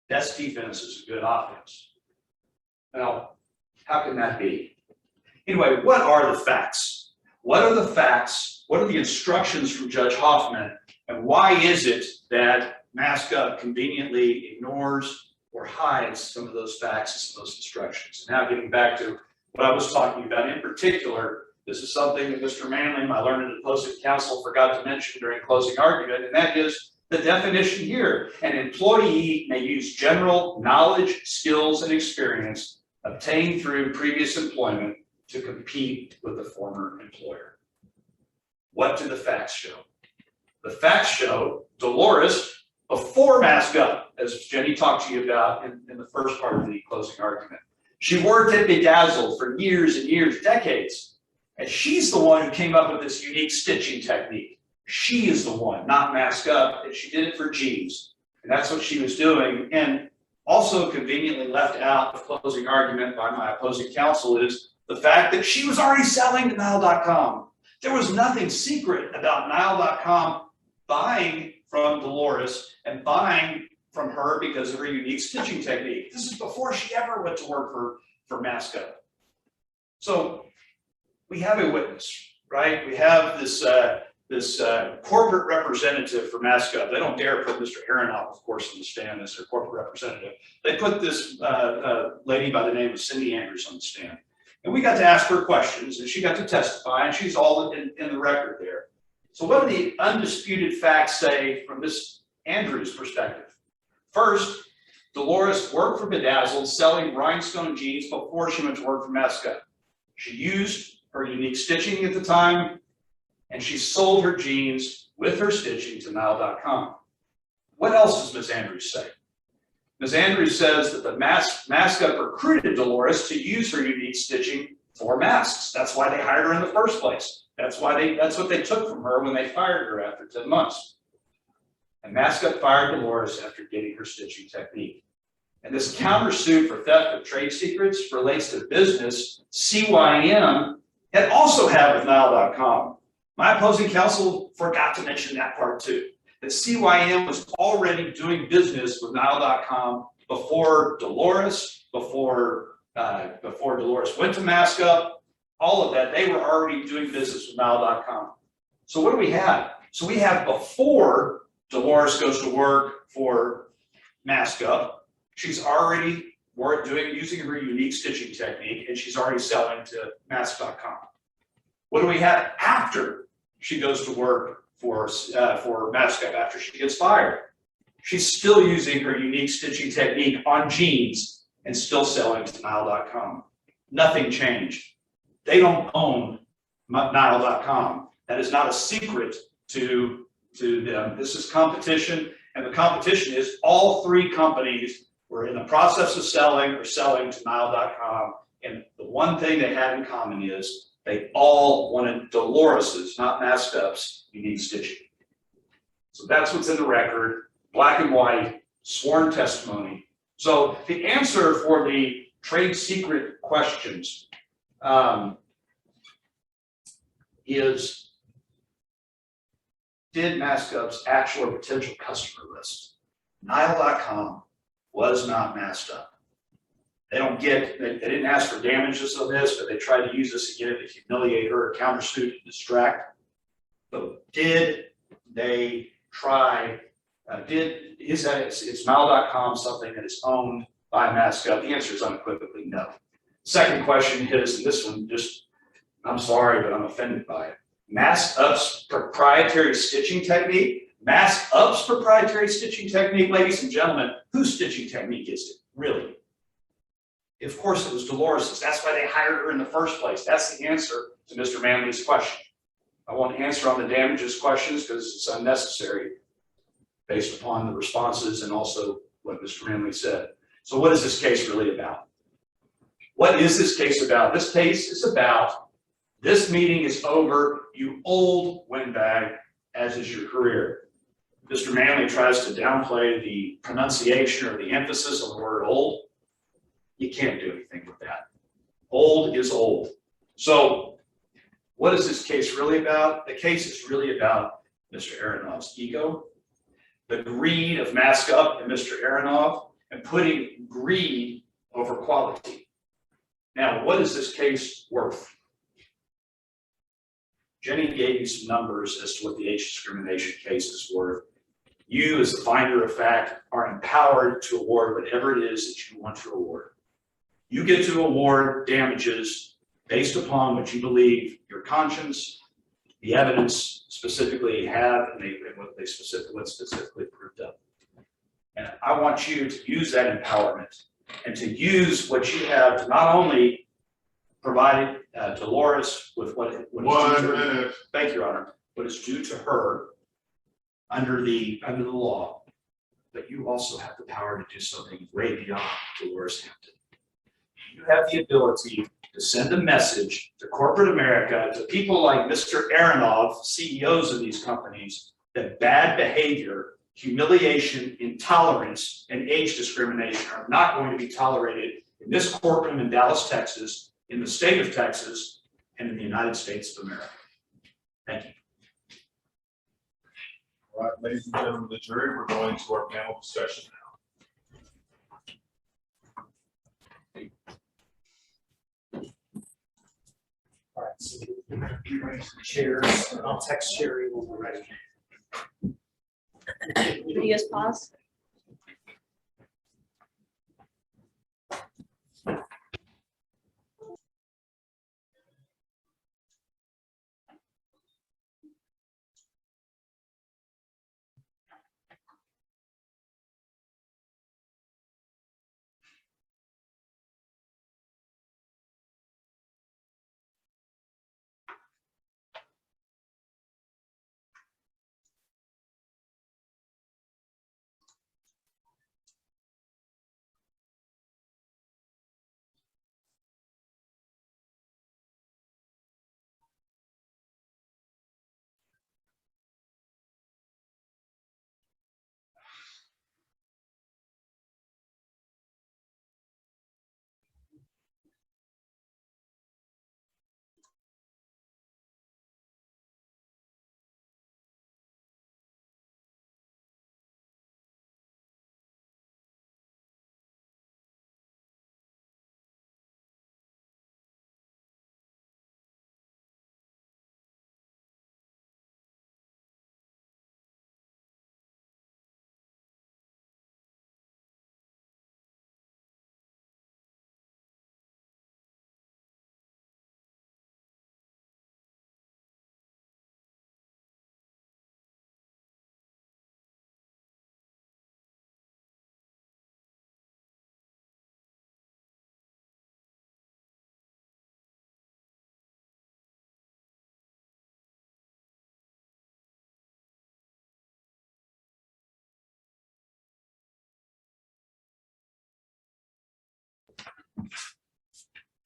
Best defense is a good offense. Now, how can that be? Anyway, what are the facts? What are the facts? What are the instructions from Judge Hoffman? And why is it that MASCA conveniently ignores or hides some of those facts and some of those instructions? Now getting back to what I was talking about in particular, this is something that Mr. Manley, my learned and opposing counsel, forgot to mention during closing argument, and that is the definition here. An employee may use general knowledge, skills, and experience obtained through previous employment to compete with the former employer. What do the facts show? The facts show Dolores, before MASCA, as Jenny talked to you about in the first part of the closing argument, she worked at Bedazzled for years and years, decades. And she's the one who came up with this unique stitching technique. She is the one, not MASCA, and she did it for jeans. And that's what she was doing. And also conveniently left out of closing argument by my opposing counsel is the fact that she was already selling to DAYL.com. There was nothing secret about DAYL.com buying from Dolores and buying from her because of her unique stitching technique. This is before she ever went to work for MASCA. So we have a witness, right? We have this corporate representative for MASCA. They don't dare put Mr. Aronoff, of course, on the stand as their corporate representative. They put this lady by the name of Cindy Andrews on the stand. And we got to ask her questions, and she got to testify, and she's all in the record there. So what do the undisputed facts say from Ms. Andrews' perspective? First, Dolores worked for Bedazzled selling rhinestone jeans before she went to work for MASCA. She used her unique stitching at the time, and she sold her jeans with her stitching to DAYL.com. What else does Ms. Andrews say? Ms. Andrews says that the MASCA recruited Dolores to use her unique stitching for masks. That's why they hired her in the first place. That's what they took from her when they fired her after 10 months. And MASCA fired Dolores after getting her stitching technique. And this countersuit for theft of trade secrets relates to business CYM had also had with DAYL.com. My opposing counsel forgot to mention that part too. That CYM was already doing business with DAYL.com before Dolores, before Dolores went to MASCA, all of that. They were already doing business with DAYL.com. So what do we have? So we have before Dolores goes to work for MASCA, she's already using her unique stitching technique, and she's already selling to mask.com. What do we have after she goes to work for MASCA, after she gets fired? She's still using her unique stitching technique on jeans and still selling to DAYL.com. Nothing changed. They don't own DAYL.com. That is not a secret to them. This is competition, and the competition is all three companies were in the process of selling to DAYL.com, and the one thing they had in common is they all wanted Dolores's, not MASCA's, unique stitching. So that's what's in the record, black and white, sworn testimony. So the answer for the trade secret questions is, did MASCA's actual or potential customer list? DAYL.com was not masked up. They didn't ask for damages on this, but they tried to use this again to humiliate her, countersuit, and distract. But did they try, is DAYL.com something that is owned by MASCA? The answer is unequivocally no. Second question is, and this one I'm sorry, but I'm offended by it. MASCA's proprietary stitching technique? MASCA's proprietary stitching technique, ladies and gentlemen, whose stitching technique is it, really? Of course it was Dolores's. That's why they hired her in the first place. That's the answer to Mr. Manley's question. I won't answer on the damages questions because it's unnecessary based upon the responses and also what Mr. Manley said. So what is this case really about? What is this case about? This case is about, this meeting is over, you old windbag, as is your career. Mr. Manley tries to downplay the pronunciation or the emphasis on the word old. You can't do anything with that. Old is old. So what is this case really about? The case is really about Mr. Aronoff's ego, the greed of MASCA and Mr. Aronoff, and putting greed over quality. Now, what is this case worth? Jenny gave you some numbers as to what the age discrimination cases were. You, as the finder of fact, are empowered to award whatever it is that you want to award. You get to award damages based upon what you believe your conscience, the evidence specifically have, and what's specifically proved up. And I want you to use that empowerment and to use what you have to not only provide Dolores with what is due to 1 her. minute. Thank you, Your Honor. What is due to her under the law, but you also have the power to do something way beyond Dolores Hampton. You have the ability to send a message to corporate America, to people like Mr. Aronov, CEOs of these companies, that bad behavior, humiliation, intolerance, and age discrimination are not going to be tolerated in this courtroom in Dallas, Texas, in the state of Texas, and in the United States of America. Thank you. All right, ladies and gentlemen of the jury, we're going to our panel discussion All right, so we're gonna be ready for the chairs, and I'll text Sherry when we're ready. Videos paused.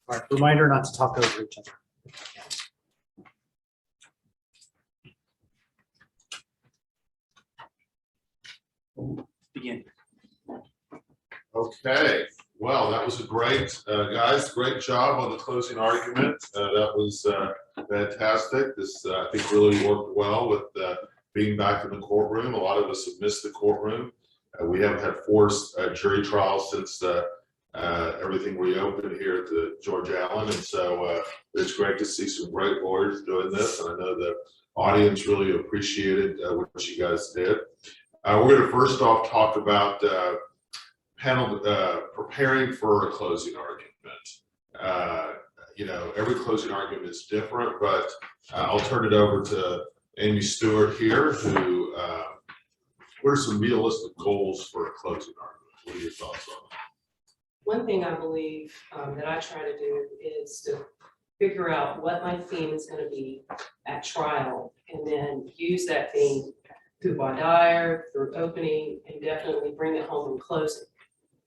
All right, reminder not to talk over each other. Begin. Okay, well, that was a great, guys, great job on the closing argument. That was fantastic. This, I think, really worked well with being back in the courtroom. A lot of us have missed the courtroom. We haven't had forced jury trials since everything reopened here at the George Allen. And so it's great to see some great lawyers doing this. And I know the audience really appreciated what you guys did. We're going to first off talk about panel preparing for a closing argument. You know, every closing argument is different, but I'll turn it over to Amy Stewart here, who, what are some realistic goals for a closing argument? What are your thoughts on that? One thing I believe that I try to do is to figure out what my theme is going to be at trial, and then use that theme through voir dire, through opening, and definitely bring it home in closing.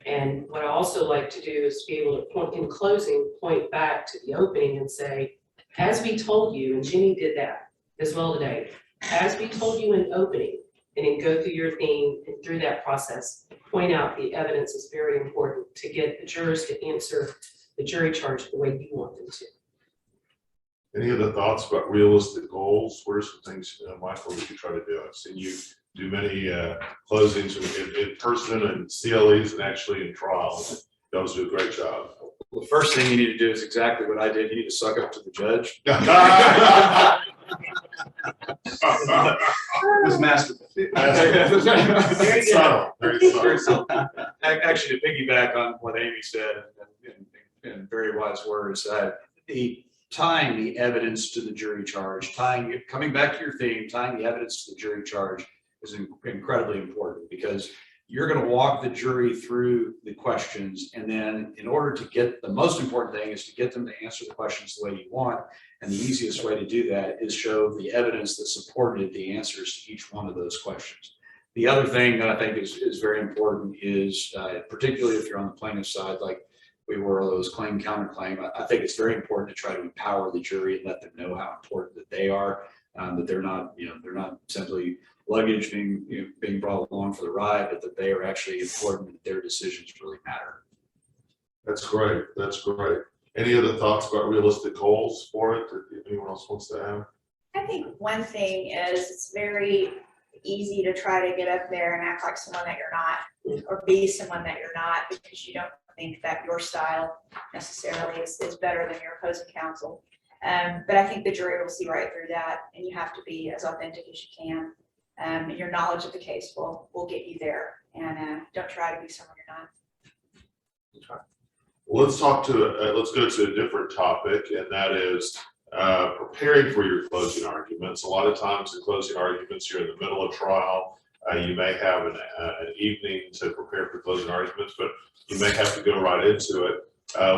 And what I also like to do is be able to point in closing, point back to the opening and say, as we told you, and Jenny did that as well today, as we told you in opening, and then go through your theme and through that process, point out the evidence is very important to get the jurors to answer the jury charge the way you want them to. Any other thoughts about realistic goals? What are some things, Michael, that you try to do? I've seen you do many closings in person and CLEs and actually in trials. You always do a great job. Well, the first thing you need to do is exactly what I did. You need to suck up to the judge. This master. Very good. Subtle, very subtle. Very simple. Actually, to piggyback on what Amy said, in very wise words, the tying the evidence to the jury charge, coming back to your theme, tying the evidence to the jury charge is incredibly important, because you're going to walk the jury through the questions, and then in order to get, the most important thing is to get them to answer the questions the way you want, and the easiest way to do that is show the evidence that supported the answers to each one of those questions. The other thing that I think is very important is, particularly if you're on the plaintiff side, like we were, those claim counterclaim, I think it's very important to try to empower the jury and let them know how important that they are, that they're not simply luggage being brought along for the ride, but that they are actually important, that their decisions really matter. That's great. That's great. Any other thoughts about realistic goals for it that anyone else wants to have? I think one thing is it's very easy to try to get up there and act like someone that you're not, or be someone that you're not, because you don't think that your style necessarily is better than your opposing counsel. But I think the jury will see right through that, and you have to be as authentic as you can. And your knowledge of the case will get you there, and don't try to be someone you're not. Well, let's go to a different topic, and that is preparing for your closing arguments. A lot of times in closing arguments, you're in the middle of trial. You may have an evening to prepare for closing arguments, but you may have to go right into it.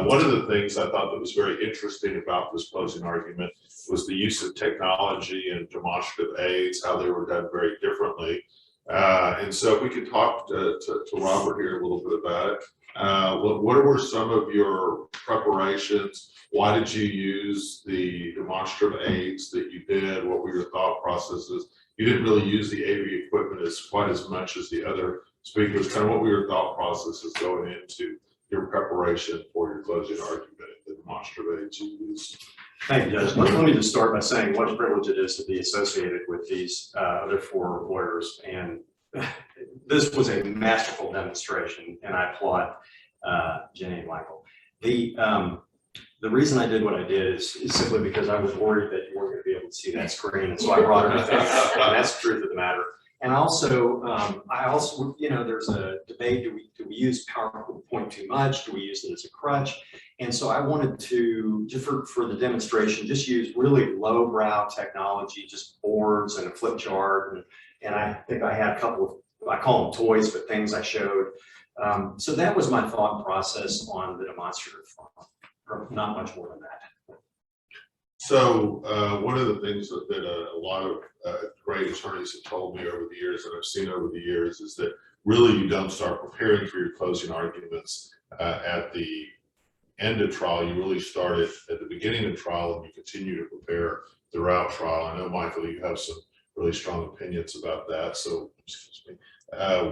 One of the things I thought that was very interesting about this closing argument was the use of technology and demonstrative aids, how they were done very differently. And so if we could talk to Robert here a little bit about it. What were some of your preparations? Why did you use the demonstrative aids that you did? What were your thought processes? You didn't really use the AV equipment quite as much as the other speakers. Kind of what were your thought processes going into your preparation for your closing argument, the demonstrative aids you used? Thank you, Judge. Let me just start by saying what a privilege it is to be associated with these other four lawyers. And this was a masterful demonstration, and I applaud Jenny and Michael. The reason I did what I did is simply because I was worried that you weren't going to be able to see that screen, and so I brought it up. And that's the truth of the matter. And also, there's a debate: do we use PowerPoint too much? Do we use it as a crutch? And so I wanted to, just for the demonstration, just use really lowbrow technology, just boards and a flip chart, and I think I had a couple of, I call them toys, but things I showed. So that was my thought process on the demonstrative front. Not much more than that. So one of the things that a lot of great attorneys have told me over the years, and I've seen over the years, is that really you don't start preparing for your closing arguments at the end of trial. You really start at the beginning of trial, and you continue to prepare throughout trial. I know, Michael, you have some really strong opinions about that. So, excuse me.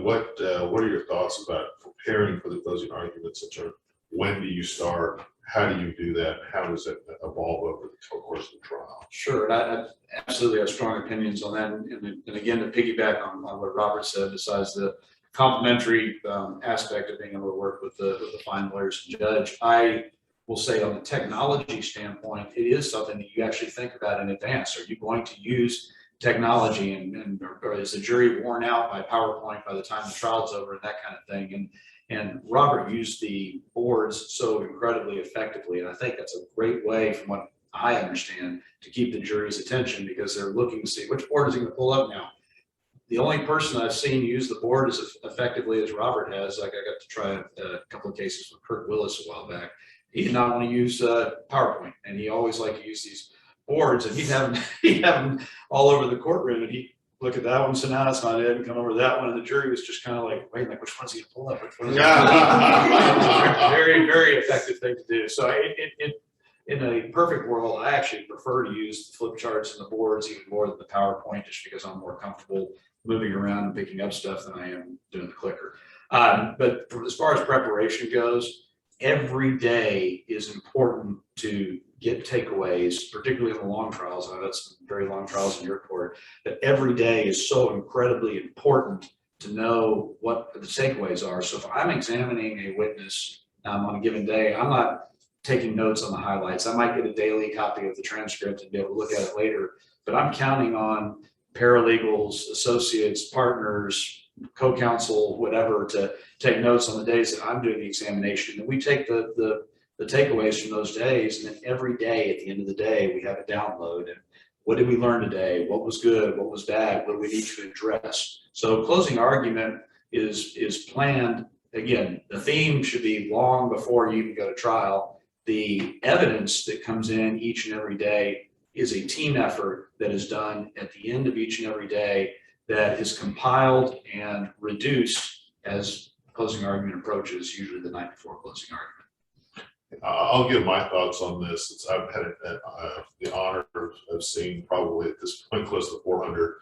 What are your thoughts about preparing for the closing arguments in terms of when do you start? How do you do that? How does it evolve over the course of the trial? Sure, I absolutely have strong opinions on that. And again, to piggyback on what Robert said, besides the complementary aspect of being able to work with the fine lawyers and judge, I will say on the technology standpoint, it is something that you actually think about in advance. Are you going to use technology, or is the jury worn out by PowerPoint by the time the trial's over, and that kind of thing? And Robert used the boards so incredibly effectively, and I think that's a great way, from what I understand, to keep the jury's attention, because they're looking to see which board is he going to pull up now. The only person I've seen use the board as effectively as Robert has, like I got to try a couple of cases with Kirk Willis a while back. He did not want to use PowerPoint, and he always liked to use these boards, and he'd have them all over the courtroom, and he'd look at that one, so now that's not it, and come over to that one, and the jury was just kind of like, wait, like, which one's he gonna pull up? Which one is very, very effective thing to do. So in a perfect world, I actually prefer to use the flip charts and the boards even more than the PowerPoint, just because I'm more comfortable moving around and picking up stuff than I am doing the clicker. But as far as preparation goes, every day is important to get takeaways, particularly in the long trials. I know that's very long trials in your court, but every day is so incredibly important to know what the takeaways are. So if I'm examining a witness on a given day, I'm not taking notes on the highlights. I might get a daily copy of the transcript and be able to look at it later. but I'm counting on paralegals, associates, partners, co-counsel, whatever, to take notes on the days that I'm doing the examination. And we take the takeaways from those days, and then every day at the end of the day, we have a download. And what did we learn today? What was good? What was bad? What do we need to address? So closing argument is planned. Again, the theme should be long before you even go to trial. The evidence that comes in each and every day is a team effort that is done at the end of each and every day, that is compiled and reduced as closing argument approaches, usually the night before closing argument. I'll give my thoughts on this. I've had the honor of seeing probably at this point close to 400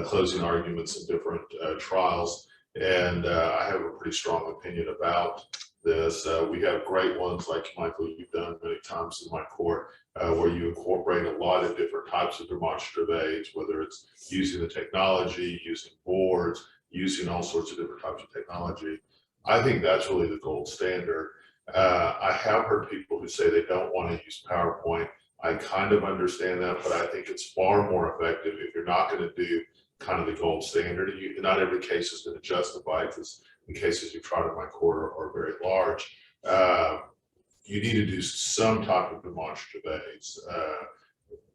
closing arguments in different trials, and I have a pretty strong opinion about this. We have great ones like Michael, you've done many times in my court, where you incorporate a lot of different types of demonstrative aids, whether it's using the technology, using boards, using all sorts of different types of technology. I think that's really the gold standard. I have heard people who say they don't want to use PowerPoint. I kind of understand that, but I think it's far more effective if you're not going to do kind of the gold standard. Not every case is going to justify it, because the cases you've tried in my court are very large. You need to do some type of demonstrative aids.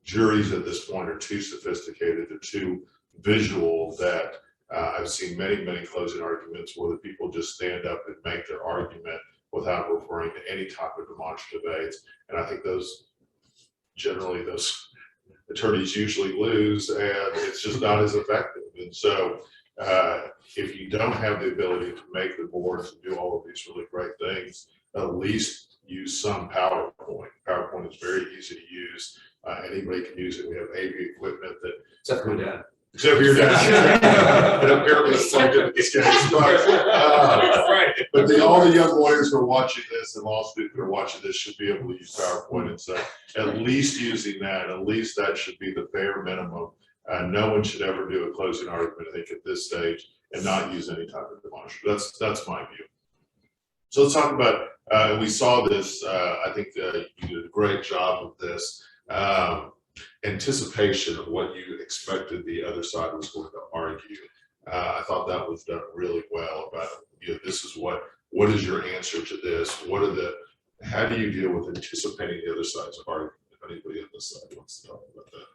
Juries at this point are too sophisticated, they're too visual, that I've seen many closing arguments where the people just stand up and make their argument without referring to any type of demonstrative aids. And I think those attorneys usually lose, and it's just not as effective. And so if you don't have the ability to make the boards and do all of these really great things, at least use some PowerPoint. PowerPoint is very easy to use. Anybody can use it. We have AV equipment that. Except for my dad. Except for your dad. And apparently it's plugged into the skin. Right. But all the young lawyers who are watching this and law students who are watching this should be able to use PowerPoint. And so at least using that, at least that should be the bare minimum. No one should ever do a closing argument, I think, at this stage and not use any type of demonstrative. That's my view. So let's talk about, we saw this, I think you did a great job of this. Anticipation of what you expected the other side was going to argue. I thought that was done really well about, this is what is your answer to this? How do you deal with anticipating the other side's argument? If anybody on this side wants to talk about that.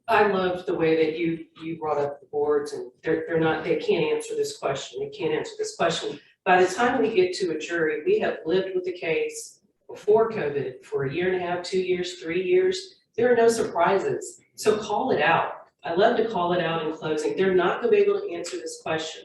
I love the way that you brought up the boards, and they can't answer this question. They can't answer this question. By the time we get to a jury, we have lived with the case before COVID for 1.5 years, 2 years, 3 years. There are no surprises. So call it out. I love to call it out in closing. They're not going to be able to answer this question.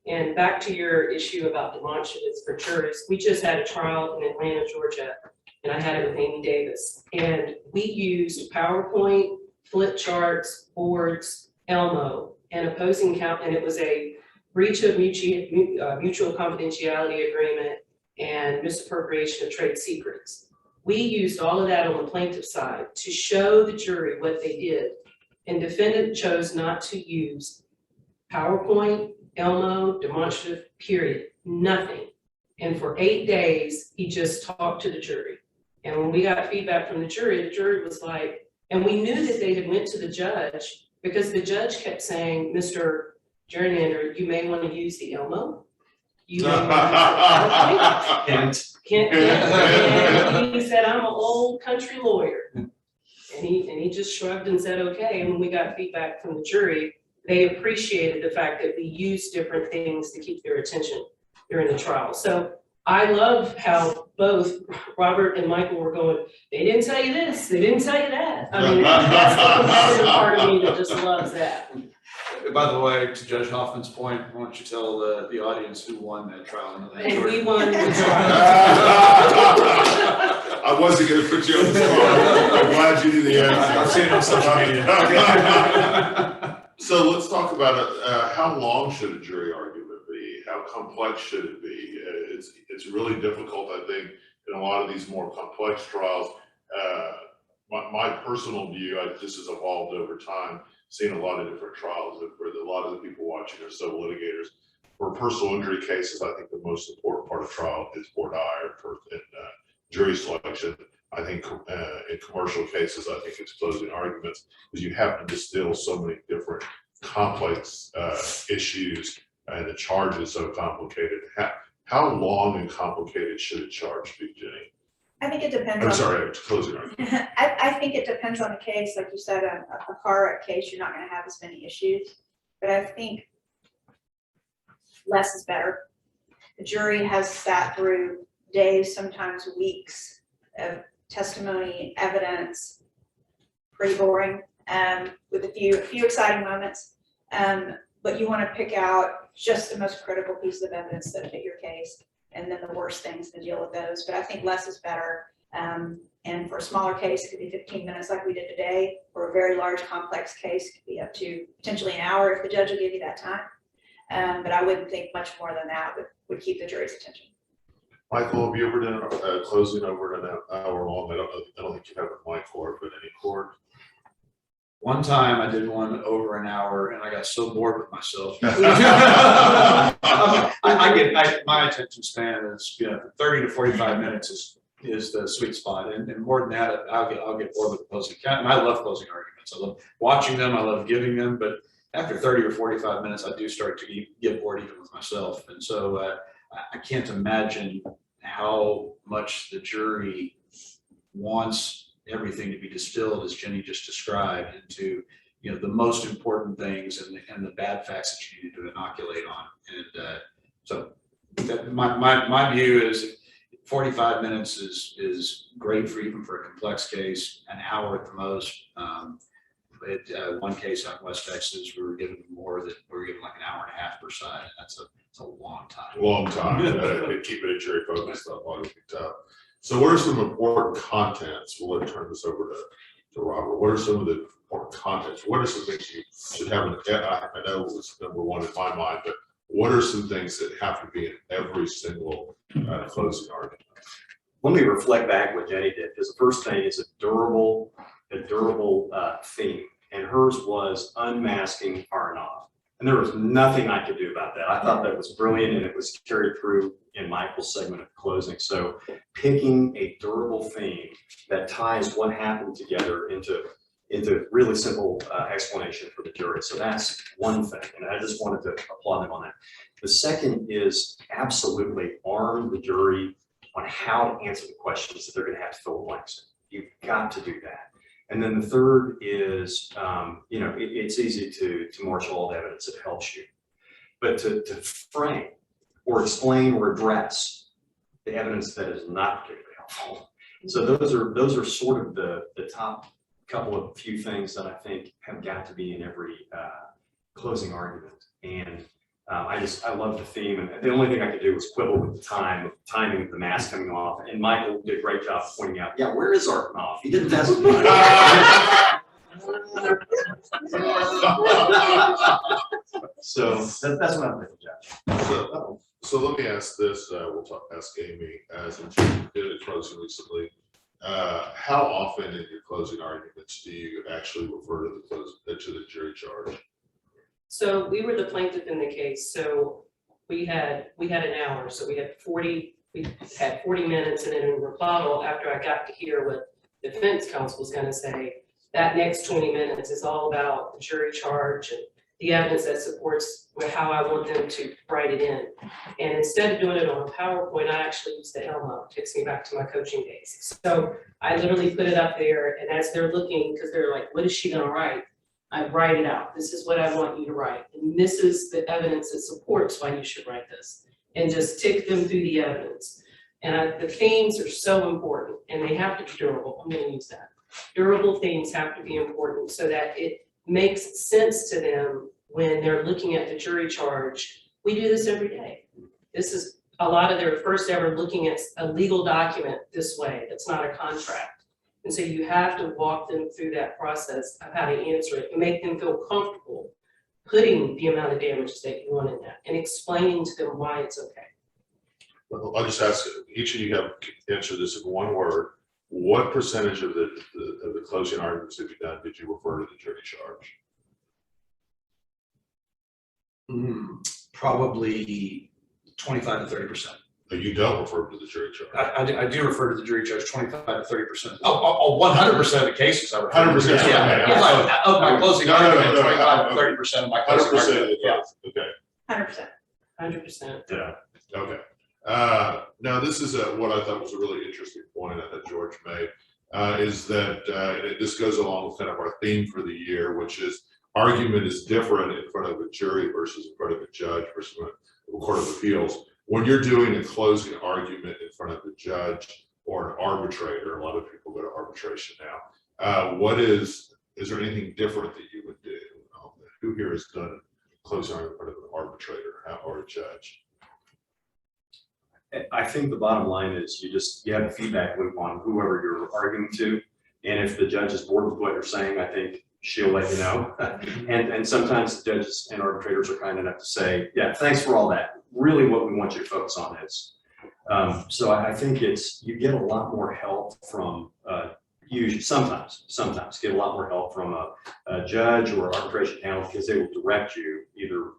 And back to your issue about demonstratives for jurors, we just had a trial in Atlanta, Georgia, and I had it with Amy Davis. And we used PowerPoint, flip charts, boards, Elmo, and opposing count, and it was a breach of mutual confidentiality agreement and misappropriation of trade secrets. We used all of that on the plaintiff side to show the jury what they did. And defendant chose not to use PowerPoint, Elmo, demonstrative, period, nothing. And for 8 days, he just talked to the jury. And when we got feedback from the jury was like, and we knew that they had went to the judge because the judge kept saying, Mr. Gerrymander, you may want to use the Elmo. You may want to use the and he said, I'm an old country lawyer. And he just shrugged and said, okay. And when we got feedback from the jury, they appreciated the fact that we used different things to keep their attention during the trial. So I love how both Robert and Michael were going, they didn't tell you this, they didn't tell you that. I mean, that's the competitive part of me that just loves that. By the way, to Judge Hoffman's point, why don't you tell the audience who won that trial? And we won the trial. I wasn't going to put you on the spot. I'm glad you knew the answer. I've seen it on social media. So let's talk about it. How long should a jury argument be? How complex should it be? It's really difficult, I think, in a lot of these more complex trials. My personal view, this has evolved over time, seeing a lot of different trials, and for a lot of the people watching are civil litigators. For personal injury cases, I think the most important part of trial is voir dire and jury selection. I think in commercial cases, I think it's closing arguments, because you have to distill so many different complex issues, and the charge is so complicated. How long and complicated should a charge be, Jenny? I think it depends I'm on. sorry, closing argument. I think it depends on the case. Like you said, a car wreck case, you're not gonna have as many issues. But I think less is better. The jury has sat through days, sometimes weeks of testimony, evidence, pretty boring, with a few exciting moments. But you wanna pick out just the most critical pieces of evidence that fit your case, and then the worst things to deal with those. But I think less is better. And for a smaller case, it could be 15 minutes like we did today. For a very large, complex case, it could be up to potentially an hour if the judge will give you that time. But I wouldn't think much more than that would keep the jury's attention. Michael, have you ever done a closing over an hour long? I don't think you have in my court, but any court? One time I did one over an hour and I got so bored with myself. My attention span is, 30 to 45 minutes is the sweet spot. And more than that, I'll get bored with the closing. And I love closing arguments. I love watching them. I love giving them, but after 30 or 45 minutes, I do start to get bored even with myself. And so I can't imagine how much the jury wants everything to be distilled, as Jenny just described, into the most important things and the bad facts that you need to inoculate on. And so my view is 45 minutes is great for even for a complex case. An hour at the most. One case out in West Texas, we were given more, that we were given like an hour and a half per side. And that's a long time. Long time. Keeping a jury focused on what would be tough. So what are some important contents? We'll turn this over to Robert. What are some of the important contents? What are some things you should have? I know it was number one in my mind, but what are some things that have to be in every single closing argument? Let me reflect back what Jenny did, because the first thing is a durable theme, and hers was unmasking Aronoff. And there was nothing I could do about that. I thought that was brilliant, and it was carried through in Michael's segment of closing. So picking a durable theme that ties what happened together into really simple explanation for the jury. So that's one thing, and I just wanted to applaud them on that. The second is absolutely arm the jury on how to answer the questions that they're going to have to fill the blanks in. You've got to do that. And then the third is, it's easy to marshal all the evidence that helps you, but to frame or explain or address the evidence that is not particularly helpful. So those are sort of the top couple of few things that I think have got to be in every closing argument. And I love the theme, and the only thing I could do was quibble with the timing of the mask coming off. And Michael did a great job pointing out, yeah, where is Aronoff? He didn't testify. So that's what I'm thinking, Jeff. So let me ask this. Ask Amy, since you did a closing recently. How often in your closing arguments do you actually refer to the jury charge? So we were the plaintiff in the case, so we had an hour, so we had 40 minutes, and then in rebuttal, after I got to hear what defense counsel was gonna say, that next 20 minutes is all about the jury charge and the evidence that supports how I want them to write it in. And instead of doing it on a PowerPoint, I actually use the Elmo. It takes me back to my coaching days. So I literally put it up there, and as they're looking, because they're like, what is she gonna write? I write it out. This is what I want you to write. And this is the evidence that supports why you should write this. And just tick them through the evidence. And the themes are so important, and they have to be durable. I'm gonna use that. Durable themes have to be important so that it makes sense to them when they're looking at the jury charge. We do this every day. This is a lot of their first ever looking at a legal document this way. That's not a contract. And so you have to walk them through that process of how to answer it and make them feel comfortable putting the amount of damages that you want in that and explaining to them why it's okay. Well, I'll just ask each of you have answered this in one word. What percentage of the closing arguments have you done did you refer to the jury charge? Probably 25 to 30%. You don't refer to the jury charge. I do refer to the jury charge 25 to 30%. Oh, 100% of the cases I refer to. 100%, okay. Yeah, of my closing No, no, no, argument, no, 25 to no. 30% of my closing 100% of argument. the Yeah. votes, okay. 100%. 100%. Yeah, okay. Now this is what I thought was a really interesting point that George made, is that, this goes along with kind of our theme for the year, which is argument is different in front of a jury versus in front of a judge versus a court of appeals. When you're doing a closing argument in front of a judge or an arbitrator, a lot of people go to arbitration now. Is there anything different that you would do? Who here has done a closing argument in front of an arbitrator or a judge? I think the bottom line is you have a feedback loop on whoever you're arguing to. And if the judge is bored with what you're saying, I think she'll let you know. And sometimes the judges and arbitrators are kind enough to say, yeah, thanks for all that. Really what we want you to focus on is. So I think you get a lot more help from, usually sometimes get a lot more help from a judge or arbitration panel because they will direct you either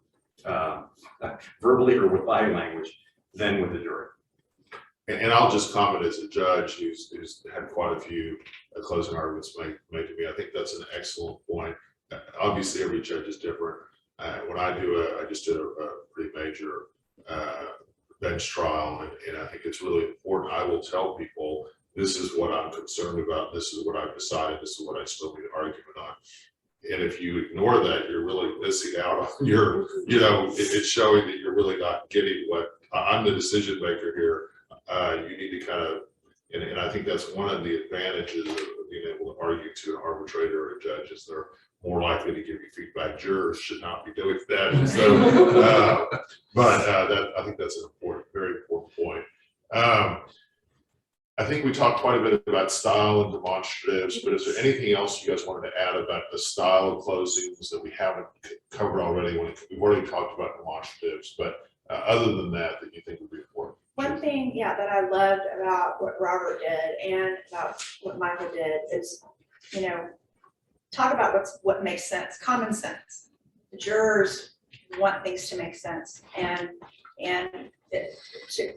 verbally or with body language than with the jury. And I'll just comment as a judge who's had quite a few closing arguments made to me. I think that's an excellent point. Obviously, every judge is different. When I just did a pretty major bench trial, and I think it's really important. I will tell people, this is what I'm concerned about. This is what I've decided. This is what I still need an argument on. And if you ignore that, you're really missing out on your, it's showing that you're really not getting what I'm the decision maker here. You need to kind of, and I think that's one of the advantages of being able to argue to an arbitrator or a judge is they're more likely to give you feedback. Jurors should not be doing that. And so, I think that's an important, very important point. I think we talked quite a bit about style and demonstratives, but is there anything else you guys wanted to add about the style of closings that we haven't covered already? We've already talked about demonstratives, but other than that you think would be important? One thing, that I loved about what Robert did and about what Michael did is, talk about what makes sense, common sense. The jurors want things to make sense and to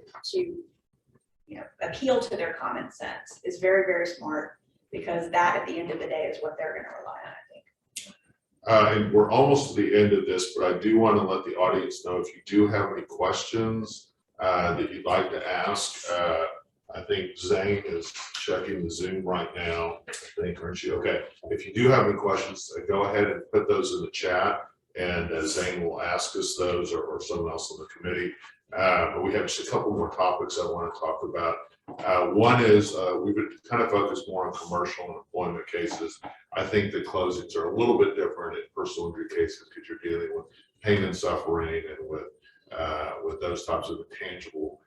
appeal to their common sense is very, very smart, because that at the end of the day is what they're going to rely on, I think. And we're almost to the end of this, but I do want to let the audience know if you do have any questions that you'd like to ask. I think Zane is checking the Zoom right now. I think, aren't you? Okay. If you do have any questions, go ahead and put those in the chat, and Zane will ask us those, or someone else on the committee. But we have just a couple more topics I want to talk about. One is we've been kind of focused more on commercial and employment cases. I think the closings are a little bit different in personal injury cases because you're dealing with pain and suffering and with those types of intangible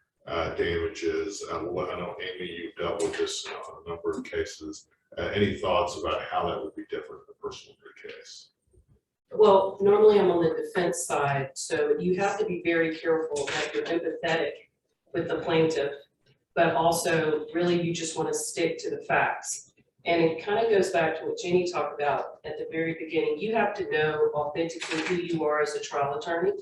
damages. I know, Amy, you've dealt with this on a number of cases. Any thoughts about how that would be different in a personal injury case? Well, normally I'm on the defense side, so you have to be very careful that you're empathetic with the plaintiff, but also really you just want to stick to the facts. And it kind of goes back to what Jenny talked about at the very beginning. You have to know authentically who you are as a trial attorney.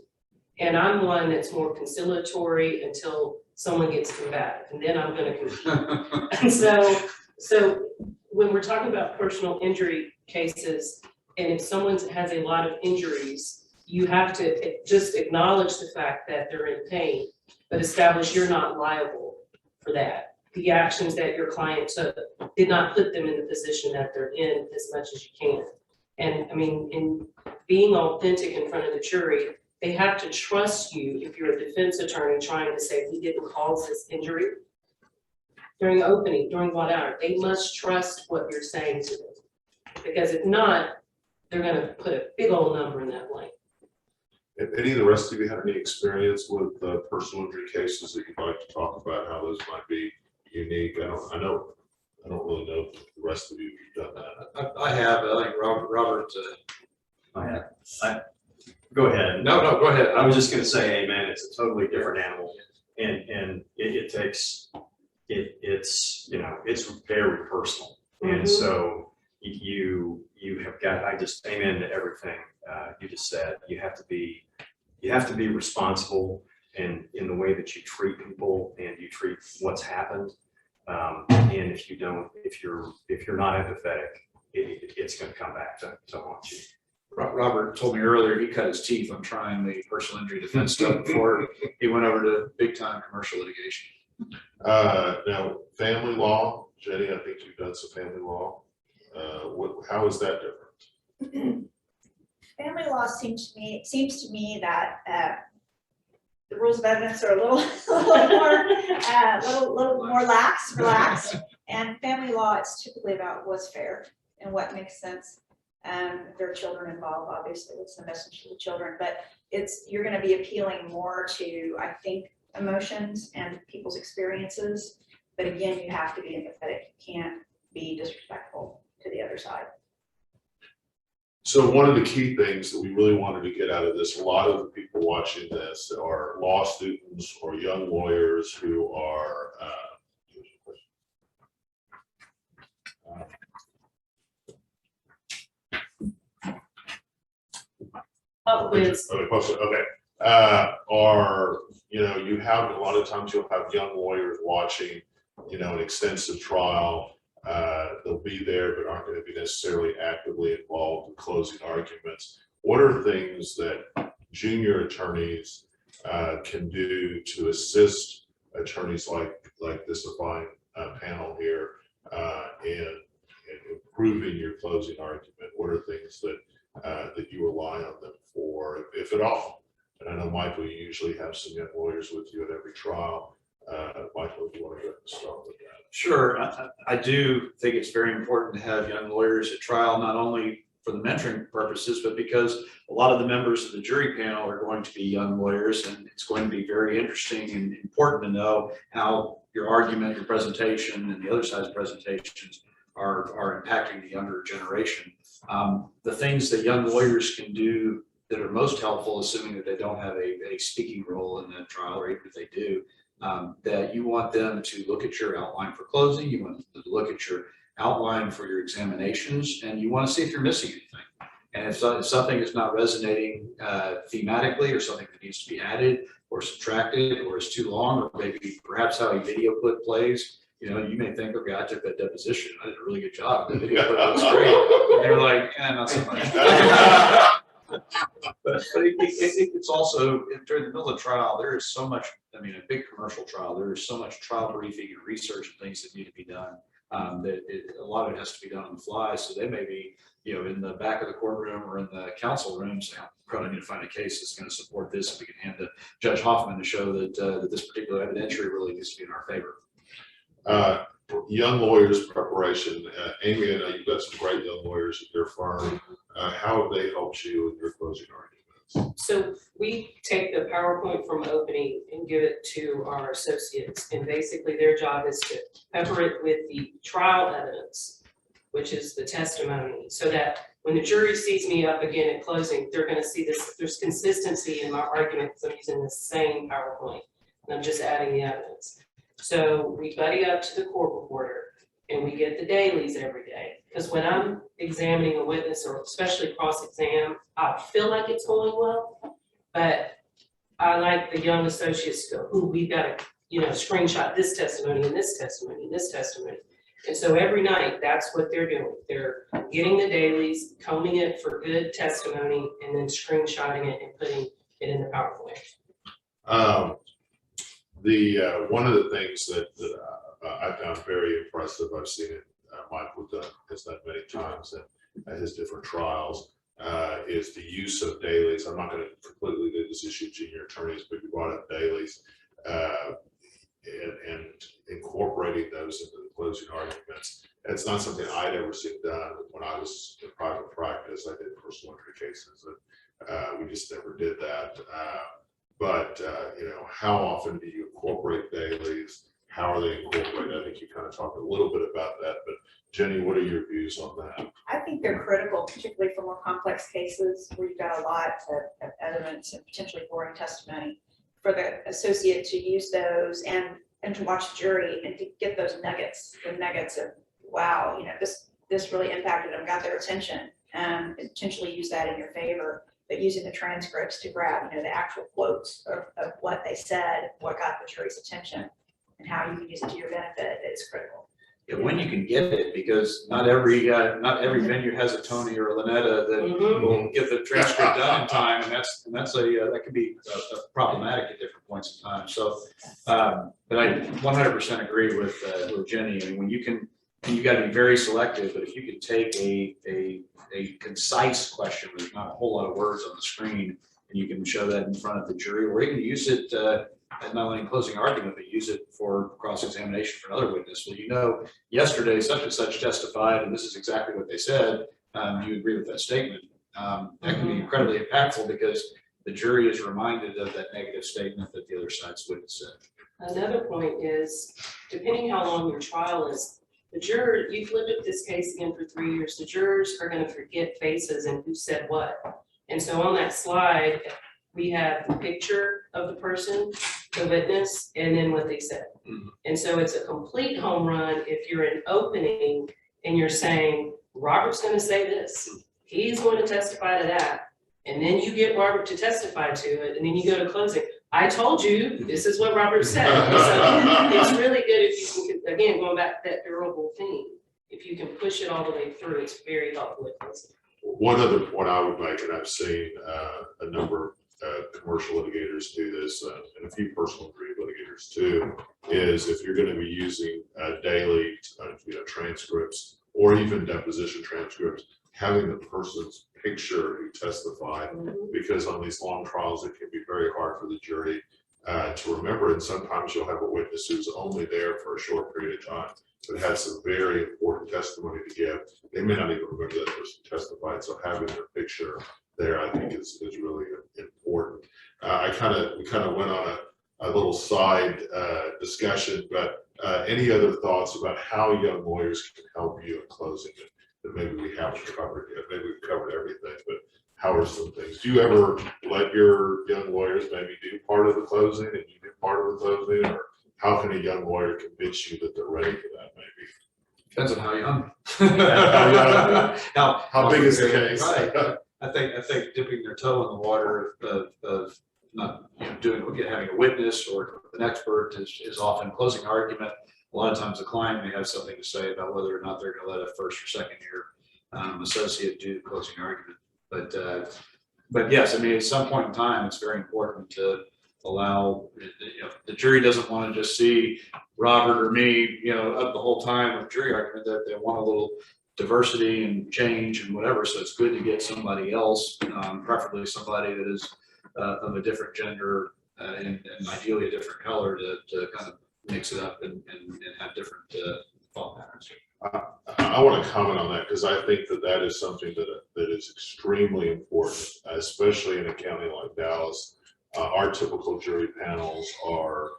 And I'm one that's more conciliatory until someone gets combative, and then I'm going to compete. And so when we're talking about personal injury cases, and if someone has a lot of injuries, you have to just acknowledge the fact that they're in pain, but establish you're not liable for that. The actions that your client took did not put them in the position that they're in as much as you can. And I mean, in being authentic in front of the jury, they have to trust you. If you're a defense attorney trying to say, we didn't cause this injury during opening, during what hour, they must trust what you're saying to them. Because if not, they're going to put a big old number in that blank. If any of the rest of you had any experience with personal injury cases that you'd like to talk about, how those might be unique? I don't really know if the rest of you have done that. I have. I think Robert. I have. Go ahead. No, go ahead. I was just going to say, hey, man, it's a totally different animal, and it takes it's very personal, and so you have got. I just amen to everything you just said. You have to be responsible, and in the way that you treat people and you treat what's happened. And if you're not empathetic, it's going to come back to haunt you. Robert told me earlier, he cut his teeth on trying the personal injury defense stuff before he went over to big time commercial litigation. Now, family law, Jenny, I think you've done some family law. How is that different? Family law seems to me that the rules of evidence are a little more relaxed. And family law, it's typically about what's fair and what makes sense. If there are children involved, obviously, what's the message to the children? But you're going to be appealing more to, I think, emotions and people's experiences. But again, you have to be empathetic. You can't be disrespectful to the other side. So one of the key things that we really wanted to get out of this, a lot of the people watching this are law students or young lawyers who are you have a lot of times you'll have young lawyers watching, an extensive trial. They'll be there, but aren't going to be necessarily actively involved in closing arguments. What are things that junior attorneys can do to assist attorneys like this fine panel here in improving your closing argument? What are things that you rely on them for, if at all? And I know, Michael, you usually have some young lawyers with you at every trial. Michael, do you want to start with that? Sure. I do think it's very important to have young lawyers at trial, not only for the mentoring purposes, but because a lot of the members of the jury panel are going to be young lawyers, and it's going to be very interesting and important to know how your argument, your presentation, and the other side's presentations are impacting the younger generation. The things that young lawyers can do that are most helpful, assuming that they don't have a speaking role in the trial, or even if they do, that you want them to look at your outline for closing, you want them to look at your outline for your examinations, and you want to see if you're missing anything. And if something is not resonating thematically, or something that needs to be added or subtracted, or is too long, or maybe perhaps how a video clip plays, you may think, okay, I took that deposition, I did a really good job, the video clip was great. And they're like, not so much. But it's also, during the middle of the trial, there is so much, a big commercial trial, there is so much trial briefing and research and things that need to be done, that a lot of it has to be done on the fly. So they may be, in the back of the courtroom or in the counsel room saying, probably need to find a case that's going to support this, and we can hand to Judge Hoffman to show that this particular evidentiary really needs to be in our favor. Young lawyers preparation. Amy, I know you've got some great young lawyers at your firm. How have they helped you with your closing arguments? So we take the PowerPoint from opening and give it to our associates, and basically their job is to pepper it with the trial evidence, which is the testimony, so that when the jury sees me up again at closing, they're going to see this. There's consistency in my argument because I'm using the same PowerPoint and I'm just adding the evidence. So we buddy up to the court reporter and we get the dailies every day. Because when I'm examining a witness, or especially cross-exam, I feel like it's going well, but I like the young associates to go, we've got to, screenshot this testimony and this testimony and this testimony. And so every night, that's what they're doing. They're getting the dailies, combing it for good testimony, and then screenshotting it and putting it in the PowerPoint. One of the things that I found very impressive, I've seen it, Michael has done many times at his different trials, is the use of dailies. I'm not going to completely do this issue junior attorneys, but you brought up dailies and incorporating those into the closing arguments. It's not something I'd ever seen done when I was in private practice. I did personal injury cases, and we just never did that. But how often do you incorporate dailies? How are they incorporated? I think you kind of talked a little bit about that, but Jenny, what are your views on that? I think they're critical, particularly for more complex cases where you've got a lot of evidence and potentially boring testimony, for the associate to use those and to watch the jury and to get those nuggets, the nuggets of, wow, this really impacted them, got their attention, and potentially use that in your favor. but using the transcripts to grab, the actual quotes of what they said, what got the jury's attention, and how you can use it to your benefit is critical. Yeah, when you can get it, because not every venue has a Tony or a Lynetta that will get the transcript done in time, and that can be problematic at different points in time. So, but I 100% agree with Jenny. I mean, when you can, and you got to be very selective. But if you can take a concise question where there's not a whole lot of words on the screen, and you can show that in front of the jury, or you can use it. And not only in closing argument, but use it for cross-examination for another witness. Well, yesterday such and such testified, and this is exactly what they said. Do you agree with that statement? That can be incredibly impactful because the jury is reminded of that negative statement that the other side's witness said. Another point is, depending how long your trial is, the juror, you've lived with this case again for 3 years, the jurors are going to forget faces and who said what. And so on that slide, we have the picture of the person, the witness, and then what they said. And so it's a complete home run if you're in opening and you're saying, Robert's going to say this, he's going to testify to that, and then you get Robert to testify to it, and then you go to closing. I told you, this is what Robert said. So it's really good if you can, again, going back to that durable theme, if you can push it all the way through, it's very helpful at closing. One other point I would make, and I've seen a number of commercial litigators do this, and a few personal injury litigators too, is if you're going to be using daily transcripts or even deposition transcripts, having the person's picture who testified, because on these long trials it can be very hard for the jury to remember, and sometimes you'll have a witness who's only there for a short period of time but has some very important testimony to give. They may not even remember that person testified, so having their picture there, I think, is really important. We kind of went on a little side discussion, but any other thoughts about how young lawyers can help you in closing it that maybe we haven't covered yet? Maybe we've covered everything, but how are some things? Do you ever let your young lawyers maybe do part of the closing and you do part of the closing, or how can a young lawyer convince you that they're ready for that? Maybe Depends on how young. how big is the case? Right. I think dipping their toe in the water of not having a witness or an expert is often closing argument. A lot of times the client may have something to say about whether or not they're going to let a first or second year associate do the closing argument. But yes, I mean, at some point in time, it's very important to allow, the jury doesn't want to just see Robert or me, up the whole time with jury argument. That they want a little diversity and change and whatever. So it's good to get somebody else, preferably somebody that is of a different gender and ideally a different color to kind of mix it up and have different thought patterns. I want to comment on that because I think that is something that is extremely important, especially in a county like Dallas. Our typical jury panels are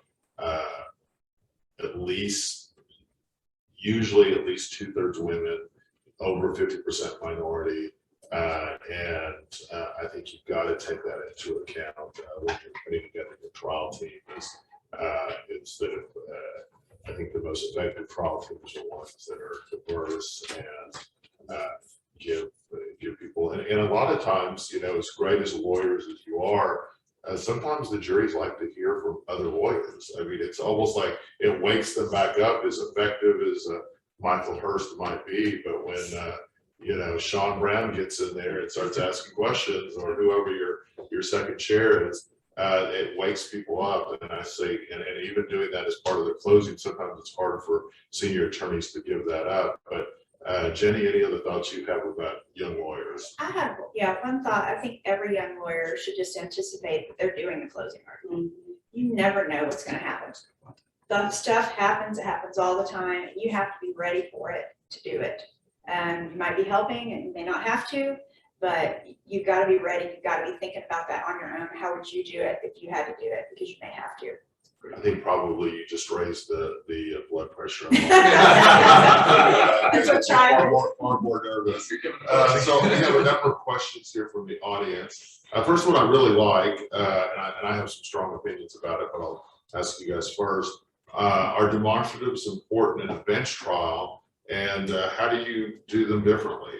usually at least 2/3 women, over 50% minority, and I think you've got to take that into account when you're putting together your trial team. I think the most effective trial teams are ones that are diverse and give people, and a lot of times, as great as lawyers as you are, sometimes the juries like to hear from other lawyers. I mean, it's almost like it wakes them back up, as effective as Michael Hurst might be. But when Sean Brown gets in there and starts asking questions, or whoever your second chair is, it wakes people up. And I say, and even doing that as part of the closing, sometimes it's hard for senior attorneys to give that up. But Jenny, any other thoughts you have about young lawyers? I have, one thought. I think every young lawyer should just anticipate that they're doing the closing argument. You never know what's going to happen. The stuff happens, it happens all the time, and you have to be ready for it to do it. You might be helping and you may not have to, but you've got to be ready. You've got to be thinking about that on your own. How would you do it if you had to do it? Because you may have to. I think probably you just raised the blood pressure. That's what far more nervous. So we have a number of questions here from the audience. First one I really like, and I have some strong opinions about it, but I'll ask you guys first. Are demonstratives important in a bench trial, and how do you do them differently?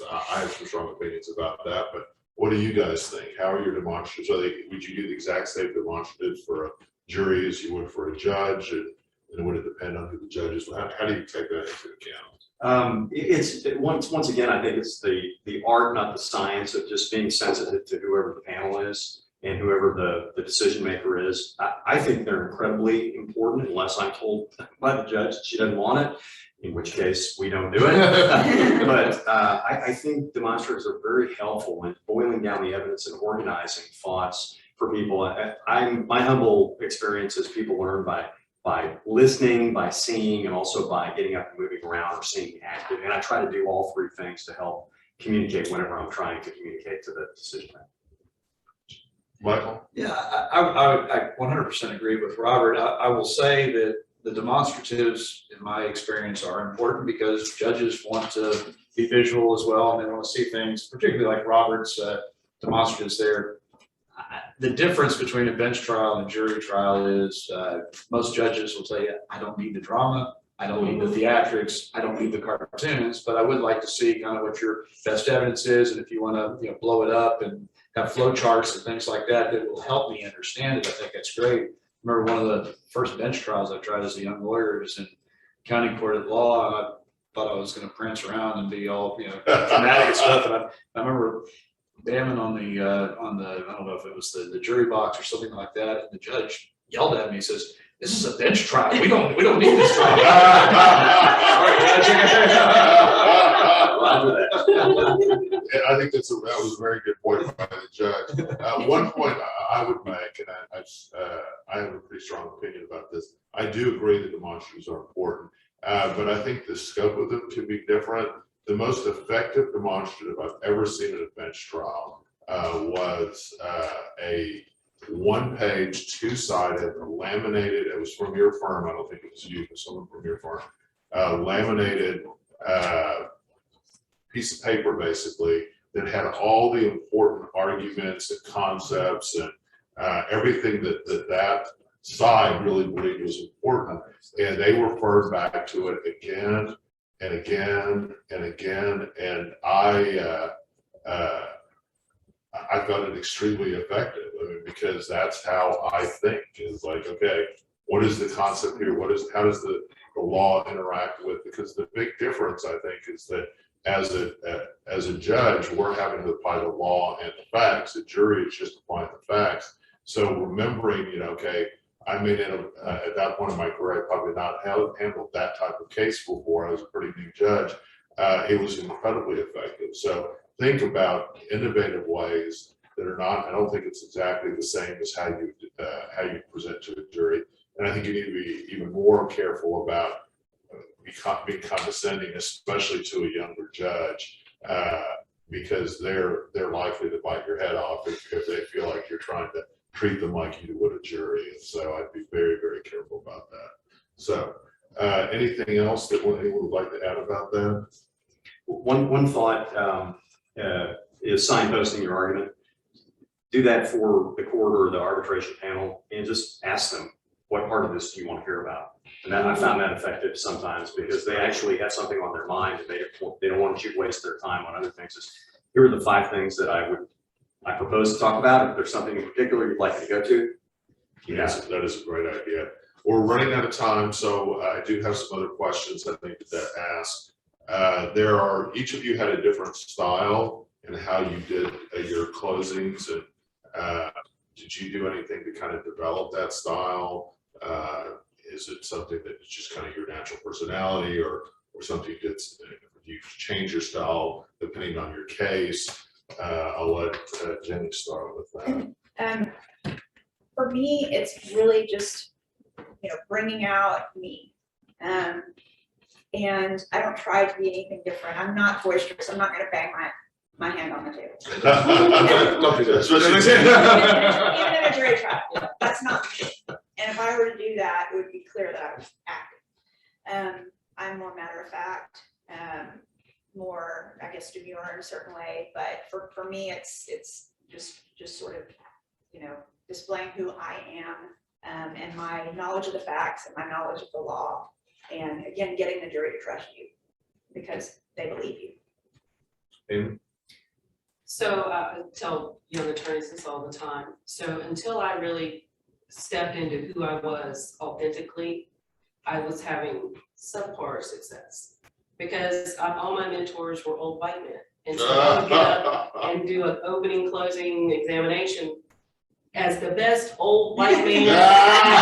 I have some strong opinions about that, but What do you guys think? How are your demonstratives? Would you do the exact same demonstratives for a jury as you would for a judge? And would it depend on who the judge is? How do you take that into account? Once again, I think it's the art, not the science, of just being sensitive to whoever the panel is and whoever the decision maker is. I think they're incredibly important unless I'm told by the judge that she doesn't want it, in which case we don't do it. But I think demonstratives are very helpful in boiling down the evidence and organizing thoughts for people. My humble experience is people learn by listening, by seeing, and also by getting up and moving around or seeing active. And I try to do all three things to help communicate whenever I'm trying to communicate to the decision maker. Michael? Yeah, I 100% agree with Robert. I will say that the demonstratives, in my experience, are important because judges want to be visual as well, and they want to see things, particularly like Robert's demonstratives there. The difference between a bench trial and jury trial is most judges will tell you, I don't need the drama, I don't need the theatrics, I don't need the cartoons, but I would like to see kind of what your best evidence is, and if you want to blow it up and have flow charts and things like that that will help me understand it, I think that's great. I remember one of the first bench trials I tried as a young lawyer was in county court at law, and I thought I was going to prance around and be all dramatic and stuff, and I remember bamming on the I don't know if it was the jury box or something like that, and the judge yelled at me. He says, "This is a bench trial. We don't need this trial." Sorry, Judge. I think that was a very good point by the judge. One point I would make, and I have a pretty strong opinion about this. I do agree that demonstratives are important, but I think the scope of them could be different. The most effective demonstrative I've ever seen at a bench trial was a one-page, two-sided, laminated, it was from your firm, I don't think it was you, but someone from your firm, laminated piece of paper, basically, that had all the important arguments and concepts and everything that side really believed was important. And they referred back to it again and again and again, and I found it extremely effective. I mean, because that's how I think, is like, okay, what is the concept here? How does the law interact with? Because the big difference, I think, is that as a judge, we're having to apply the law and the facts. The jury is just applying the facts. So remembering, okay, I may not at that point in my career, I probably not handled that type of case before. I was a pretty new judge. It was incredibly effective. So think about innovative ways that are not, I don't think it's exactly the same as how you present to a jury. And I think you need to be even more careful about being condescending, especially to a younger judge, because they're likely to bite your head off if they feel like you're trying to treat them like you would a jury. And so I'd be very, very careful about that. So anything else that anyone would like to add about that? One thought is signposting your argument. Do that for the court or the arbitration panel and just ask them, what part of this do you want to hear about? And I found that effective sometimes because they actually have something on their mind and they don't want you to waste their time on other things. Here are the 5 things that I propose to talk about. If there's something in particular you'd like me to go to. Yes, that is a great idea. We're running out of time, so I do have some other questions I think that ask. Each of you had a different style in how you did your closings, and did you do anything to kind of develop that style? Is it something that's just kind of your natural personality, or something that's you change your style depending on your case? I'll let Jenny start with that. For me, it's really just, bringing out me. And I don't try to be anything different. I'm not boisterous. I'm not going to bang my hand on the table. Don't do that. Even in a jury trial, that's not me. And if I were to do that, it would be clear that I was acting. I'm more matter of fact, more, I guess, demure in a certain way. But for me, it's just sort of, displaying who I am and my knowledge of the facts and my knowledge of the law. And again, getting the jury to trust you because they believe you. So I tell young attorneys this all the time. So until I really stepped into who I was authentically, I was having subpar success. Because all my mentors were old white men. And so I would get up and do an opening, closing examination as the best old white man I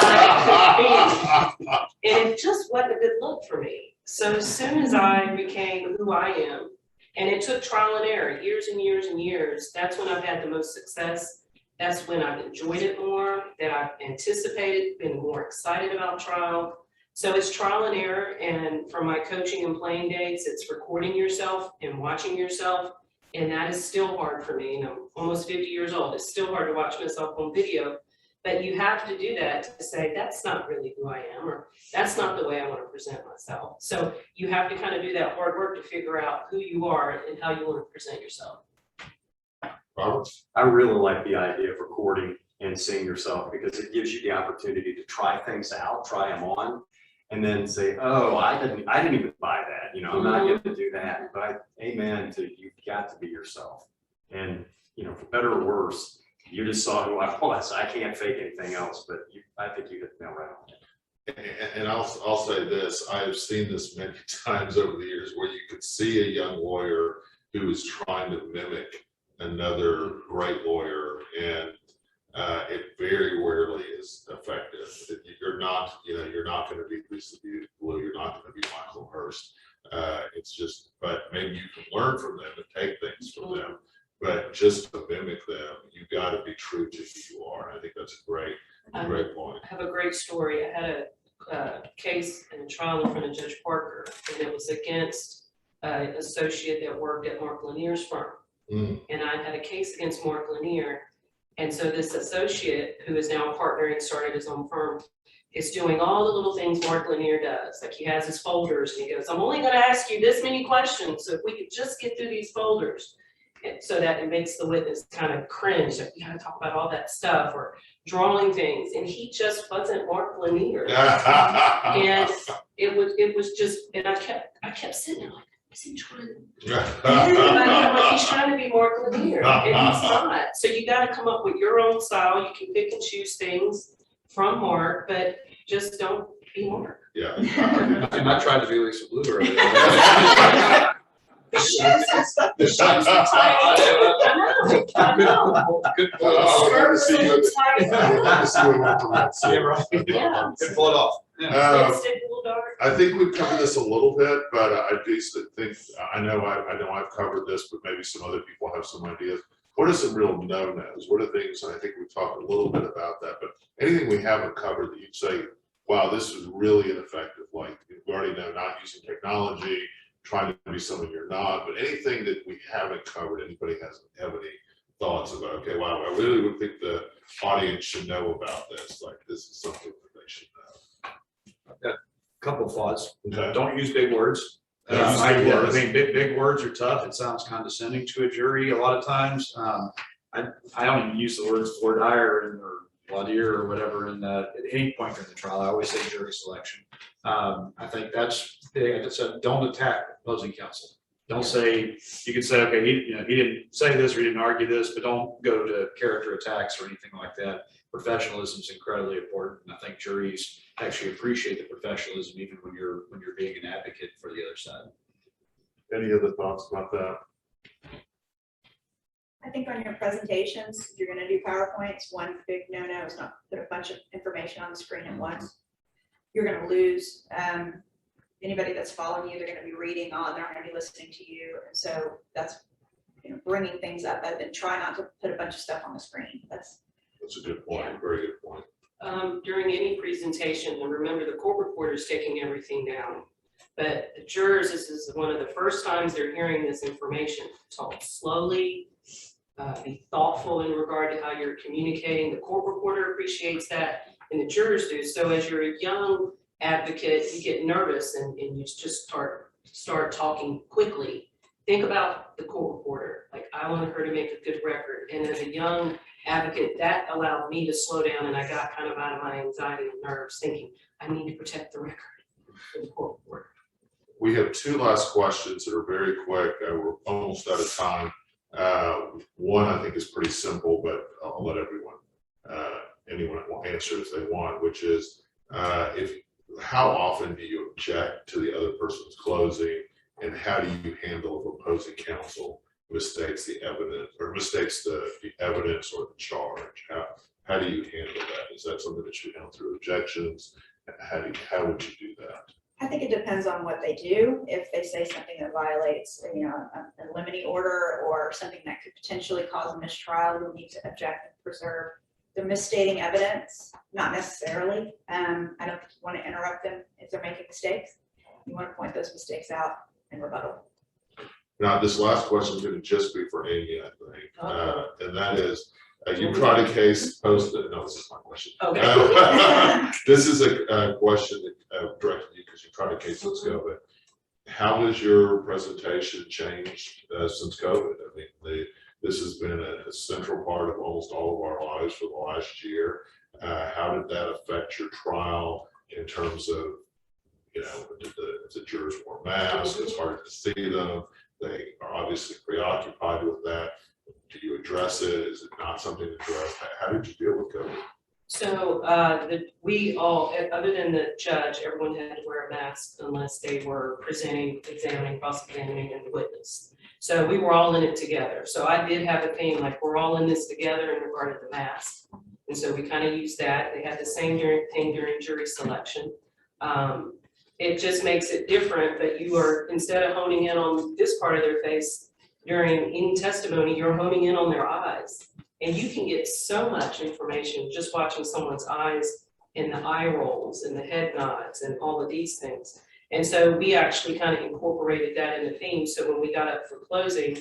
could be. And it just wasn't a good look for me. So as soon as I became who I am, and it took trial and error, years and years and years, that's when I've had the most success. That's when I've enjoyed it more, that I've anticipated, been more excited about trial. So it's trial and error, and for my coaching and playing dates, it's recording yourself and watching yourself. And that is still hard for me. You know, I'm almost 50 years old. It's still hard to watch myself on video. But you have to do that to say, that's not really who I am, or that's not the way I want to present myself. So you have to kind of do that hard work to figure out who you are and how you want to present yourself. Robert? I really like the idea of recording and seeing yourself because it gives you the opportunity to try things out, try them on, and then say, oh, I didn't even buy that. You know, I'm not going to do that. But amen to you've got to be yourself. And, you know, for better or worse, you just saw who I was. I can't fake anything else, but I think you hit the nail right on it. And I'll say this, I have seen this many times over the years where you could see a young lawyer who is trying to mimic another great lawyer, and it very rarely is effective. You're not going to be Lisa Blue, you're not going to be Michael Hurst. It's just, but maybe you can learn from them and take things from them. But just to mimic them, you got to be true to who you are. I think that's a great point. I have a great story. I had a case and a trial in front of Judge Parker, and it was against an associate that worked at Mark Lanier's firm. And I had a case against Mark Lanier. And so this associate, who is now partnering, started his own firm, is doing all the little things Mark Lanier does. Like he has his folders and he goes, I'm only going to ask you this many questions. So if we could just get through these folders. And so that it makes the witness kind of cringe. Like, you got to talk about all that stuff or drawing things. And he just wasn't Mark Lanier. And it was just, and I kept sitting there like, is he trying to, he's trying to be Mark Lanier, and he's not. So you got to come up with your own style. You can pick and choose things from Mark, but just don't be Mark. Yeah. And I tried to be Lisa Blue earlier. The shoes are tight. I know. Good pull it off. Skirts are tight. Yeah, right. Yeah. Good pull it off. Lipstick a little dark. I think we've covered this a little bit, but I do think, I know I've covered this, but maybe some other people have some ideas. What are some real no-nos? What are things, and I think we've talked a little bit about that, but anything we haven't covered that you'd say, wow, this is really ineffective, like we already know, not using technology, trying to be someone you're not, but anything that we haven't covered, anybody have any thoughts about, okay, wow, I really would think the audience should know about this, like this is something that they should know. I've got a couple thoughts. Okay. Don't use big words. Don't use big I words. mean, big words are tough. It sounds condescending to a jury a lot of times. I don't even use the words voir dire or voir dire or whatever at any point during the trial. I always say jury selection. I think that's big. I said, don't attack opposing counsel. Don't say, you can say, okay, he didn't say this or he didn't argue this, but don't go to character attacks or anything like that. Professionalism is incredibly important. And I think juries actually appreciate the professionalism even when you're being an advocate for the other side. Any other thoughts about that? I think on your presentations, if you're gonna do PowerPoints, one big no-no is not put a bunch of information on the screen at once. You're gonna lose anybody that's following you. They're gonna be reading on, they're not gonna be listening to you. And so that's, bringing things up, and try not to put a bunch of stuff on the screen. That's That's a good point, very good point. During any presentation, and remember the court reporter is taking everything down. But the jurors, this is one of the first times they're hearing this information. Talk slowly, be thoughtful in regard to how you're communicating. The court reporter appreciates that, and the jurors do. So as you're a young advocate, you get nervous and you just start talking quickly. Think about the court reporter. Like, I want her to make a good record. And as a young advocate, that allowed me to slow down, and I got kind of out of my anxiety and nerves, thinking I need to protect the record for the court reporter. We have two last questions that are very quick. We're almost out of time. One, I think is pretty simple, but I'll let anyone answer as they want, which is, how often do you object to the other person's closing, and how do you handle if opposing counsel mistakes the evidence or the evidence or the charge? How do you handle that? Is that something that you handle through objections? How would you do that? I think it depends on what they do. If they say something that violates, a limiting order or something that could potentially cause a mistrial, you'll need to object and preserve. They're misstating evidence, not necessarily. I don't think you want to interrupt them if they're making mistakes. You want to point those mistakes out and rebuttal. Now, this last question is going to just be for Amy, I think, and that is, you tried a case posted. No, this is my question. Okay. This is a question that directed to you because you tried a case let's go. But how has your presentation changed since COVID? I mean, this has been a central part of almost all of our lives for the last year. How did that affect your trial in terms of, the jurors wore masks? It's hard to see them. They are obviously preoccupied with that. Do you address it? Is it not something to address? How did you deal with COVID? So we all, other than the judge, everyone had to wear a mask unless they were presenting, examining, cross-examining, and the witness. So we were all in it together. So I did have a theme like we're all in this together in regard to the mask. And so we kind of used that. They had the same thing during jury selection. It just makes it different, but you are, instead of honing in on this part of their face during any testimony, you're honing in on their eyes. And you can get so much information just watching someone's eyes and the eye rolls and the head nods and all of these things. And so we actually kind of incorporated that in the theme. So when we got up for closing,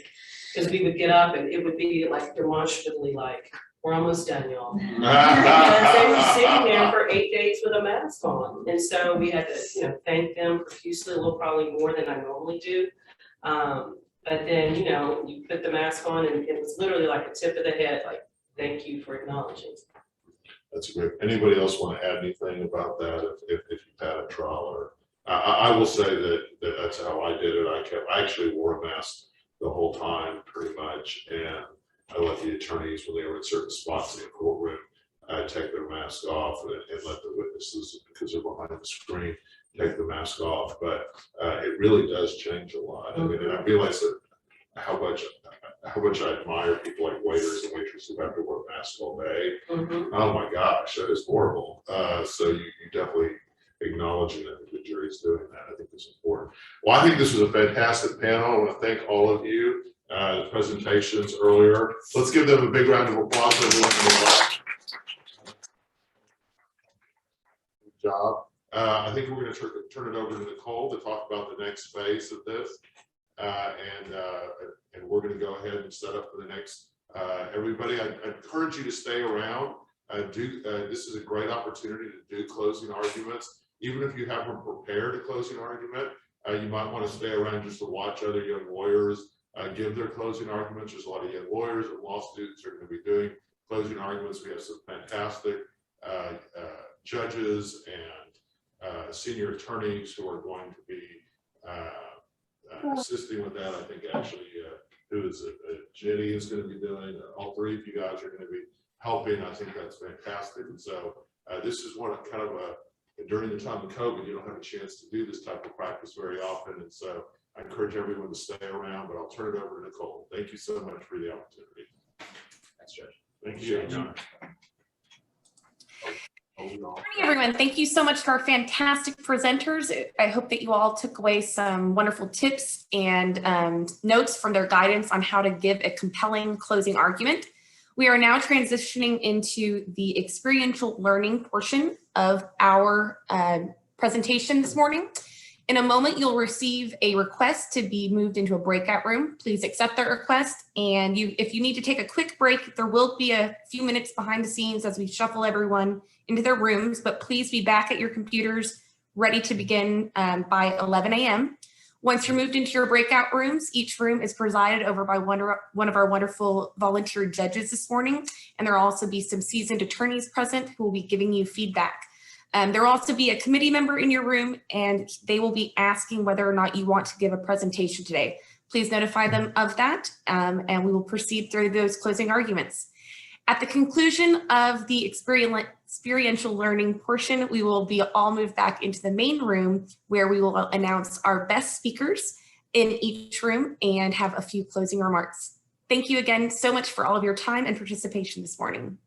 because we would get up and it would be like demonstratively like, we're almost done, y'all. Because they were sitting there for 8 days with a mask on. And so we had to, thank them profusely, a little probably more than I normally do. But then, you put the mask on and it was literally like a tip of the head, like, thank you for acknowledging. That's great. Anybody else want to add anything about that if you've had a trial? Or I will say that that's how I did it. I actually wore a mask the whole time pretty much. And I let the attorneys, when they were in certain spots in the courtroom, take their mask off and let the witnesses, because they're behind the screen, take the mask off. But it really does change a lot. I mean, and I realize that how much I admire people like waiters and waitresses who have to wear masks all day. Oh my gosh, that is horrible. So you definitely acknowledging that the jury's doing that, I think is important. Well, I think this was a fantastic panel. I want to thank all of you. The presentations earlier. Let's give them a big round of applause. Everyone. Good job. I think we're going to turn it over to Nicole to talk about the next phase of this, and we're going to go ahead and set up for the next. Everybody, I encourage you to stay around. This is a great opportunity to do closing arguments. Even if you haven't prepared a closing argument, you might want to stay around just to watch other young lawyers give their closing arguments. There's a lot of young lawyers and law students who are going to be doing closing arguments. We have some fantastic judges and senior attorneys who are going to be assisting with that. I think actually, who is it? Jenny is going to be doing. All three of you guys are going to be helping. I think that's fantastic. And so this is one kind of during the time of COVID, you don't have a chance to do this type of practice very often. And so I encourage everyone to stay around, but I'll turn it over to Nicole. Thank you so much for the opportunity. Thanks, Judge. Thank you. Good morning, everyone. Thank you so much to our fantastic presenters. I hope that you all took away some wonderful tips and notes from their guidance on how to give a compelling closing argument. We are now transitioning into the experiential learning portion of our presentation this morning. In a moment, you'll receive a request to be moved into a breakout room. Please accept that request. And if you need to take a quick break, there will be a few minutes behind the scenes as we shuffle everyone into their rooms, but please be back at your computers ready to begin by 11 a.m. Once you're moved into your breakout rooms, each room is presided over by one of our wonderful volunteer judges this morning. And there will also be some seasoned attorneys present who will be giving you feedback. There will also be a committee member in your room, and they will be asking whether or not you want to give a presentation today. please notify them of that, and we will proceed through those closing arguments. At the conclusion of the experiential learning portion, we will be all moved back into the main room where we will announce our best speakers in each room and have a few closing remarks. Thank you again so much for all of your time and participation this morning.